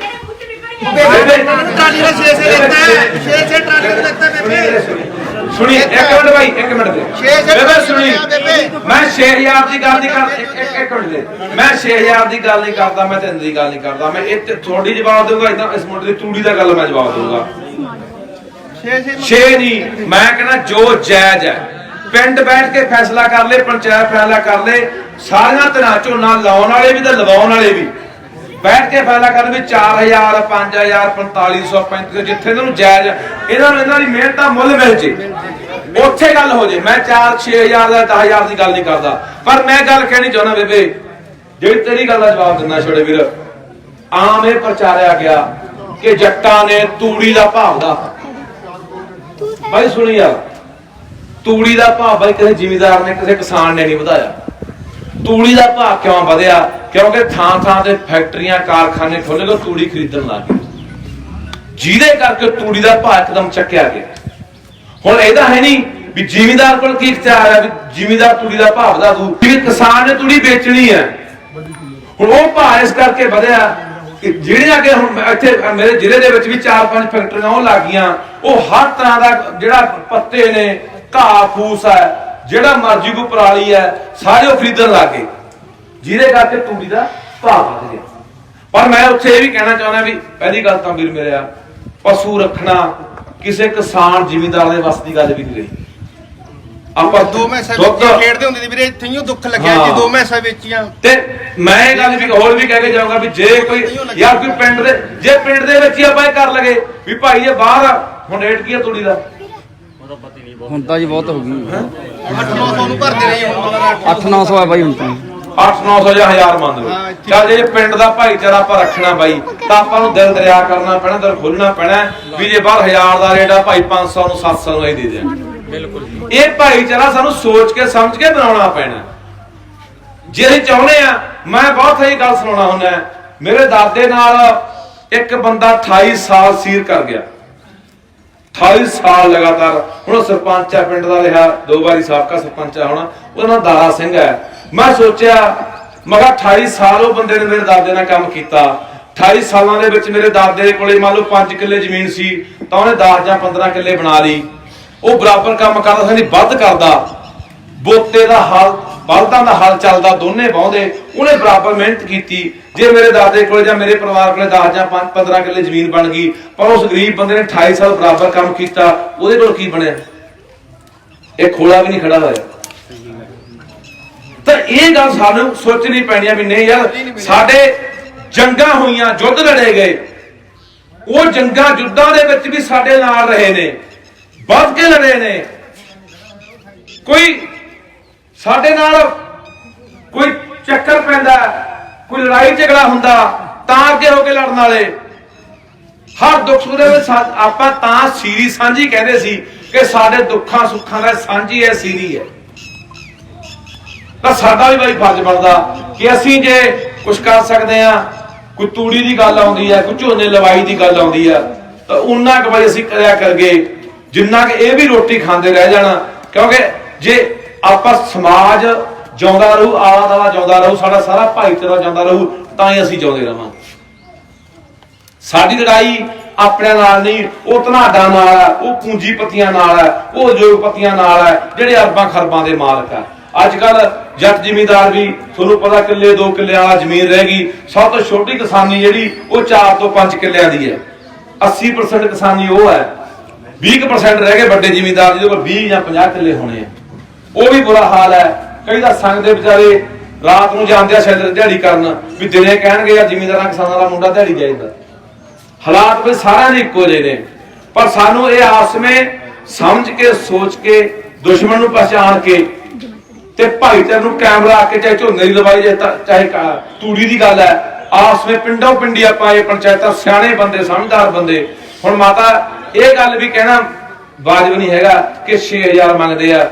ਟਰਾਲੀ ਦਾ 6 ਲੈਤਾ ਹੈ, 6 ਟਰਾਲੀ ਦਾ ਲੈਤਾ ਬੇਬੇ। ਸੁਣੀ ਇੱਕ ਮਿੰਟ ਬਾਈ, ਇੱਕ ਮਿੰਟ ਦੇ ਬੇਬੇ ਸੁਣੀ, ਮੈਂ 6000 ਦੀ ਗੱਲ ਨਹੀਂ ਕਰਦਾ, ਇੱਕ ਮਿੰਟ ਦੇ, ਮੈਂ 6000 ਦੀ ਗੱਲ ਨਹੀਂ ਕਰਦਾ, ਮੈਂ 3 ਦੀ ਗੱਲ ਨਹੀਂ ਕਰਦਾ, ਮੈਂ ਇਹ ਤੇ ਥੋੜੀ ਜਵਾਬ ਦਊਂਗਾ। ਇਦਾਂ ਇਸ ਮੁੰਡੇ ਦੀ ਤੂੜੀ ਦਾ ਗੱਲ ਮੈਂ ਜਵਾਬ ਦਊਂਗਾ। 6 ਨਹੀਂ, ਮੈਂ ਕਹਿੰਦਾ ਜੋ ਜਾਇਜ਼ ਹੈ, ਪਿੰਡ ਬੈਠ ਕੇ ਫੈਸਲਾ ਕਰ ਲੈ, ਪੰਚਾਇਤ ਫੈਸਲਾ ਕਰ ਲੈ, ਸਾਰੀਆਂ ਤਰ੍ਹਾਂ ਝੋਨਾ ਲਾਉਣ ਵਾਲੇ ਵੀ ਤੇ ਲਵਾਉਣ ਵਾਲੇ ਵੀ ਬੈਠ ਕੇ ਫੈਸਲਾ ਕਰਨ ਵੀ 4000 5000 4500 3500 ਜਿੱਥੇ ਇਹਨਾਂ ਨੂੰ ਜਾਇਜ਼, ਇਹਨਾਂ ਦੀ ਮਿਹਨਤ ਦਾ ਮੁੱਲ ਮਿਲ ਜੇ, ਉੱਥੇ ਗੱਲ ਹੋ ਜੇ। ਮੈਂ 4 6000 ਦਾ 10000 ਦੀ ਗੱਲ ਨਹੀਂ ਕਰਦਾ, ਪਰ ਮੈਂ ਗੱਲ ਕਹਿਣੀ ਚਾਹੁੰਦਾ ਬੇਬੇ, ਜਿਹੜੀ ਤੇਰੀ ਗੱਲ ਦਾ ਜਵਾਬ ਦਿੰਦਾ ਛੋੜੇ ਵੀਰ, ਆਮ ਇਹ ਪ੍ਰਚਾਰਿਆ ਗਿਆ ਕਿ ਜੱਟਾਂ ਨੇ ਤੂੜੀ ਦਾ ਭਾਅ ਦਾ, ਬਾਈ ਸੁਣੀ ਯਾਰ, ਤੂੜੀ ਦਾ ਭਾਅ ਬਾਈ ਕਿਸੇ ਜ਼ਿਮੀਂਦਾਰ ਨੇ, ਕਿਸੇ ਕਿਸਾਨ ਨੇ ਨਹੀਂ ਵਧਾਇਆ। ਤੂੜੀ ਦਾ ਭਾਅ ਕਿਉਂ ਵਧਿਆ? ਕਿਉਂਕਿ ਥਾਂ ਥਾਂ ਤੇ ਫੈਕਟਰੀਆਂ, ਕਾਰਖਾਨੇ ਖੁੱਲ੍ਹ ਗਏ, ਤੂੜੀ ਖਰੀਦਣ ਲੱਗ ਗਏ, ਜਿਹਦੇ ਕਰਕੇ ਤੂੜੀ ਦਾ ਭਾਅ ਇੱਕਦਮ ਚੱਕਿਆ ਗਿਆ। ਹੁਣ ਇਹਦਾ ਹੈ ਨਹੀਂ ਵੀ ਜ਼ਿਮੀਂਦਾਰ ਕੋਲ ਕੀ ਇਖਤਿਆਰ ਹੈ ਵੀ ਜ਼ਿਮੀਂਦਾਰ ਤੂੜੀ ਦਾ ਭਾਅ ਵਧਾ ਦੂ, ਵੀ ਕਿਸਾਨ ਨੇ ਤੂੜੀ ਵੇਚਣੀ ਹੈ। ਹੁਣ ਉਹ ਭਾਅ ਇਸ ਕਰਕੇ ਵਧਿਆ ਕਿ ਜਿਹੜੀਆਂ ਕਿ ਹੁਣ ਇੱਥੇ ਮੇਰੇ ਜ਼ਿਲ੍ਹੇ ਦੇ ਵਿੱਚ ਵੀ 4-5 ਫੈਕਟਰੀਆਂ ਉਹ ਲੱਗ ਗਈਆਂ, ਉਹ ਹਰ ਤਰ੍ਹਾਂ ਦਾ ਜਿਹੜਾ ਪੱਤੇ ਨੇ, ਘਾਹ ਫੂਸ ਹੈ, ਜਿਹੜਾ ਮਰਜ਼ੀ ਕੋ ਪਰਾਲੀ ਹੈ, ਸਾਰੇ ਉਹ ਖਰੀਦਣ ਲੱਗ ਗਏ, ਜਿਹਦੇ ਕਰਕੇ ਤੂੜੀ ਦਾ ਭਾਅ ਵਧ ਗਿਆ। ਪਰ ਮੈਂ ਉੱਥੇ ਇਹ ਵੀ ਕਹਿਣਾ ਚਾਹੁੰਦਾ ਵੀ ਪਹਿਲੀ ਗੱਲ ਤਾਂ ਵੀਰ ਮੇਰਿਆ, ਪਸ਼ੂ ਰੱਖਣਾ ਕਿਸੇ ਕਿਸਾਨ ਜ਼ਿਮੀਂਦਾਰ ਦੇ ਵੱਸ ਦੀ ਗੱਲ ਵੀ ਨਹੀਂ ਰਹੀ। ਆਪਾਂ 2 ਮੈਸਾਂ ਖੇਡਦੇ ਹੁੰਦੇ ਸੀ ਵੀਰੇ, ਇੱਥੇ ਦੁੱਖ ਲੱਗਿਆ ਜੀ, 2 ਮੈਸਾਂ ਵੇਚੀਆਂ। ਤੇ ਮੈਂ ਇਹ ਗੱਲ ਵੀ ਹੋਰ ਵੀ ਕਹਿ ਕੇ ਜਾਊਂਗਾ ਵੀ ਜੇ ਕੋਈ ਯਾਰ ਕੋਈ ਪਿੰਡ ਦੇ, ਜੇ ਪਿੰਡ ਦੇ ਵਿੱਚ ਹੀ ਆਪਾਂ ਇਹ ਕਰ ਲਗੇ ਵੀ ਭਾਈ ਜੇ ਬਾਹਰ ਹੁਣ ਰੇਟ ਕੀ ਆ ਤੂੜੀ ਦਾ, ਹੁਣ ਤਾਂ ਜੀ ਬਹੁਤ ਹੋ ਗਈ, 8-900 ਨੂੰ ਭਰਦੇ ਰਹੇ, 8-900 ਆ ਬਾਈ ਹੁਣ ਤਾਂ, 8-900 ਜਾਂ 1000 ਮੰਨ ਲਓ। ਚੱਲ ਜੇ ਪਿੰਡ ਦਾ ਭਾਈਚਾਰਾ ਆਪਾਂ ਰੱਖਣਾ ਬਾਈ, ਤਾਂ ਆਪਾਂ ਨੂੰ ਦਿਲ ਦਰਿਆ ਕਰਨਾ ਪੈਣਾ, ਦਿਲ ਖੋਲਣਾ ਪੈਣਾ ਵੀ ਜੇ ਬਾਹਰ 1000 ਦਾ ਰੇਟ ਆ ਭਾਈ 500 ਨੂੰ 700 ਨੂੰ ਹੀ ਦੇ ਦਿਆਂਗੇ। ਬਿਲਕੁਲ, ਇਹ ਭਾਈਚਾਰਾ ਸਾਨੂੰ ਸੋਚ ਕੇ ਸਮਝ ਕੇ ਬਣਾਉਣਾ ਪੈਣਾ ਜੇ ਅਸੀਂ ਚਾਹੁੰਦੇ ਆ। ਮੈਂ ਬਹੁਤ ਸਹੀ ਗੱਲ ਸੁਣਾਉਣਾ ਹੁੰਦਾ, ਮੇਰੇ ਦਾਦੇ ਨਾਲ ਇੱਕ ਬੰਦਾ 28 ਸਾਲ ਸੀਰ ਕਰ ਗਿਆ, 28 ਸਾਲ ਲਗਾਤਾਰ। ਹੁਣ ਸਰਪੰਚ ਆ ਪਿੰਡ ਦਾ, ਰਿਹਾ 2 ਵਾਰੀ ਸਾਬਕਾ ਸਰਪੰਚ ਆ, ਹੁਣ ਉਹਦਾ ਨਾਮ ਦਾਰਾ ਸਿੰਘ ਹੈ। ਮੈਂ ਸੋਚਿਆ, ਮੈਂ ਕਿਹਾ 28 ਸਾਲ ਉਹ ਬੰਦੇ ਨੇ ਮੇਰੇ ਦਾਦੇ ਨਾਲ ਕੰਮ ਕੀਤਾ। 28 ਸਾਲਾਂ ਦੇ ਵਿੱਚ ਮੇਰੇ ਦਾਦੇ ਕੋਲੇ ਮੰਨ ਲਓ 5 ਕਿੱਲੇ ਜ਼ਮੀਨ ਸੀ, ਤਾਂ ਉਹਨੇ 10 ਜਾਂ 15 ਕਿੱਲੇ ਬਣਾ ਲਈ। ਉਹ ਬਰਾਬਰ ਕੰਮ ਕਰਦਾ ਸੀ, ਵੱਧ ਕਰਦਾ। ਬੋਤੇ ਦਾ ਹਾਲ ਬਲਦਾਂ ਦਾ ਹਲ ਚੱਲਦਾ, ਦੋਨੇ ਵਾਹੁੰਦੇ, ਉਹਨੇ ਬਰਾਬਰ ਮਿਹਨਤ ਕੀਤੀ। ਜੇ ਮੇਰੇ ਦਾਦੇ ਕੋਲੇ ਜਾਂ ਮੇਰੇ ਪਰਿਵਾਰ ਕੋਲੇ 10 ਜਾਂ 15 ਕਿੱਲੇ ਜ਼ਮੀਨ ਬਣ ਗਈ, ਪਰ ਉਸ ਗਰੀਬ ਬੰਦੇ ਨੇ 28 ਸਾਲ ਬਰਾਬਰ ਕੰਮ ਕੀਤਾ, ਉਹਦੇ ਕੋਲ ਕੀ ਬਣਿਆ? ਇਹ ਖੋਲਾ ਵੀ ਨਹੀਂ ਖੜਾ ਹੋਇਆ। ਤਾਂ ਇਹ ਗੱਲ ਸਾਨੂੰ ਸੋਚਣੀ ਪੈਣੀ ਆ ਵੀ ਨਹੀਂ ਯਾਰ, ਸਾਡੇ ਜੰਗਾਂ ਹੋਈਆਂ, ਯੁੱਧ ਲੜੇ ਗਏ, ਉਹ ਜੰਗਾਂ ਯੁੱਧਾਂ ਦੇ ਵਿੱਚ ਵੀ ਸਾਡੇ ਨਾਲ ਰਹੇ ਨੇ, ਵੱਧ ਕੇ ਲੜੇ ਨੇ। ਕੋਈ ਸਾਡੇ ਨਾਲ ਕੋਈ ਚੱਕਰ ਪੈਂਦਾ, ਕੋਈ ਲੜਾਈ ਝਗੜਾ ਹੁੰਦਾ ਤਾਂ ਅੱਗੇ ਹੋ ਕੇ ਲੜਨ ਵਾਲੇ। ਹਰ ਦੁੱਖ ਸੁੱਖ ਦੇ ਵਿੱਚ ਆਪਾਂ ਤਾਂ ਸੀਰੀ ਸਾਂਝੀ ਕਹਿੰਦੇ ਸੀ ਕਿ ਸਾਡੇ ਦੁੱਖਾਂ ਸੁੱਖਾਂ ਦਾ ਸਾਂਝੀ ਹੈ, ਸੀਰੀ ਹੈ। ਤਾਂ ਸਾਡਾ ਵੀ ਬਾਈ ਫਰਜ਼ ਬਣਦਾ ਕਿ ਅਸੀਂ ਜੇ ਕੁਝ ਕਰ ਸਕਦੇ ਆ, ਕੋਈ ਤੂੜੀ ਦੀ ਗੱਲ ਆਉਂਦੀ ਹੈ, ਕੋਈ ਝੋਨੇ ਲਵਾਈ ਦੀ ਗੱਲ ਆਉਂਦੀ ਆ, ਤਾਂ ਉਹਨਾਂ ਕੁ ਬਾਈ ਅਸੀਂ ਕਰਿਆ ਕਰਗੇ ਜਿੰਨਾ ਕਿ ਇਹ ਵੀ ਰੋਟੀ ਖਾਂਦੇ ਰਹਿ ਜਾਣਾ। ਕਿਉਂਕਿ ਜੇ ਆਪਾਂ ਸਮਾਜ ਜਿਉਂਦਾ ਰਹੂ, ਆਲਾ ਦੁਆਲਾ ਜਿਉਂਦਾ ਰਹੂ, ਸਾਡਾ ਸਾਰਾ ਭਾਈਚਾਰਾ ਜਿਉਂਦਾ ਰਹੂ, ਤਾਂ ਹੀ ਅਸੀਂ ਜਿਉਂਦੇ ਰਹਾਂਗੇ। ਸਾਡੀ ਲੜਾਈ ਆਪਣਿਆਂ ਨਾਲ ਨਹੀਂ, ਉਹ ਧਨਾਡਾ ਨਾਲ ਹੈ, ਉਹ ਪੂੰਜੀਪਤੀਆਂ ਨਾਲ ਹੈ, ਉਹ ਉਦਯੋਗਪਤੀਆਂ ਨਾਲ ਹੈ ਜਿਹੜੇ ਅਰਬਾਂ ਖਰਬਾਂ ਦੇ ਮਾਲਕ ਆ। ਅੱਜ ਕੱਲ ਜੱਟ ਜ਼ਿਮੀਂਦਾਰ ਵੀ ਤੁਹਾਨੂੰ ਪਤਾ ਕਿੱਲੇ 2 ਕਿੱਲੇ ਵਾਲਾ ਜ਼ਮੀਨ ਰਹਿ ਗਈ। ਸਭ ਤੋਂ ਛੋਟੀ ਕਿਸਾਨੀ ਜਿਹੜੀ ਉਹ 4 ਤੋਂ 5 ਕਿੱਲਿਆਂ ਦੀ ਹੈ। 80% ਕਿਸਾਨੀ ਉਹ ਹੈ, 20% ਰਹਿ ਗਏ ਵੱਡੇ ਜ਼ਿਮੀਂਦਾਰ ਜਿਹਦੇ ਕੋਲ 20 ਜਾਂ 50 ਕਿੱਲੇ ਹੋਣੇ ਆ। ਉਹ ਵੀ ਬੁਰਾ ਹਾਲ ਹੈ। ਕਈ ਤਾਂ ਸੰਗ ਦੇ ਵਿਚਾਰੇ ਰਾਤ ਨੂੰ ਜਾਂਦੇ ਆ ਸ਼ੈਲਰ ਦਿਹਾੜੀ ਕਰਨ, ਵੀ ਦਿਨੇ ਕਹਿਣਗੇ ਯਾਰ ਜ਼ਿਮੀਂਦਾਰਾਂ ਕਿਸਾਨਾਂ ਦਾ ਮੁੰਡਾ ਦਿਹਾੜੀ ਜਾਈਦਾ। ਹਾਲਾਤ ਵੀ ਸਾਰਿਆਂ ਦੇ ਇੱਕੋ ਜਿਹੇ ਨੇ, ਪਰ ਸਾਨੂੰ ਇਹ ਆਪਸ ਵਿੱਚ ਸਮਝ ਕੇ, ਸੋਚ ਕੇ, ਦੁਸ਼ਮਣ ਨੂੰ ਪਛਾਣ ਕੇ ਤੇ ਭਾਈਚਾਰੇ ਨੂੰ ਕਾਇਮ ਰੱਖ ਕੇ, ਚਾਹੇ ਝੋਨੇ ਦੀ ਲਵਾਈ ਚਾਹੇ ਤੂੜੀ ਦੀ ਗੱਲ ਹੈ, ਆਪਸ ਵਿੱਚ ਪਿੰਡੋਂ ਪਿੰਡੀ ਆਪਾਂ ਇਹ ਪੰਚਾਇਤਾਂ ਸਿਆਣੇ ਬੰਦੇ, ਸਮਝਦਾਰ ਬੰਦੇ। ਹੁਣ ਮਾਤਾ ਇਹ ਗੱਲ ਵੀ ਕਹਿਣਾ ਵਾਜਬ ਨਹੀਂ ਹੈਗਾ ਕਿ 6000 ਮੰਗਦੇ ਆ,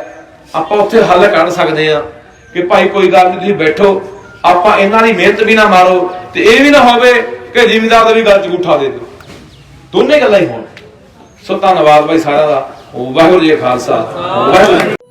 ਆਪਾਂ ਉੱਥੇ ਹੱਲ ਕੱਢ ਸਕਦੇ ਆ ਕਿ ਭਾਈ ਕੋਈ ਗੱਲ ਨਹੀਂ, ਤੁਸੀਂ ਬੈਠੋ, ਆਪਾਂ ਇਹਨਾਂ ਦੀ ਮਿਹਨਤ ਵੀ ਨਾ ਮਾਰੋ ਤੇ ਇਹ ਵੀ ਨਾ ਹੋਵੇ ਕਿ ਜ਼ਿਮੀਂਦਾਰ ਦਾ ਵੀ ਗੱਲ 'ਚ ਅੰਗੂਠਾ ਦੇ ਦਿਓ। ਦੋਨੇ ਗੱਲਾਂ ਹੀ ਹੋਣ। ਸੋ ਧੰਨਵਾਦ ਬਾਈ ਸਾਰਿਆਂ ਦਾ। ਵਾਹਿਗੁਰੂ ਜੀ ਕਾ ਖਾਲਸਾ, ਵਾਹਿਗੁਰੂ।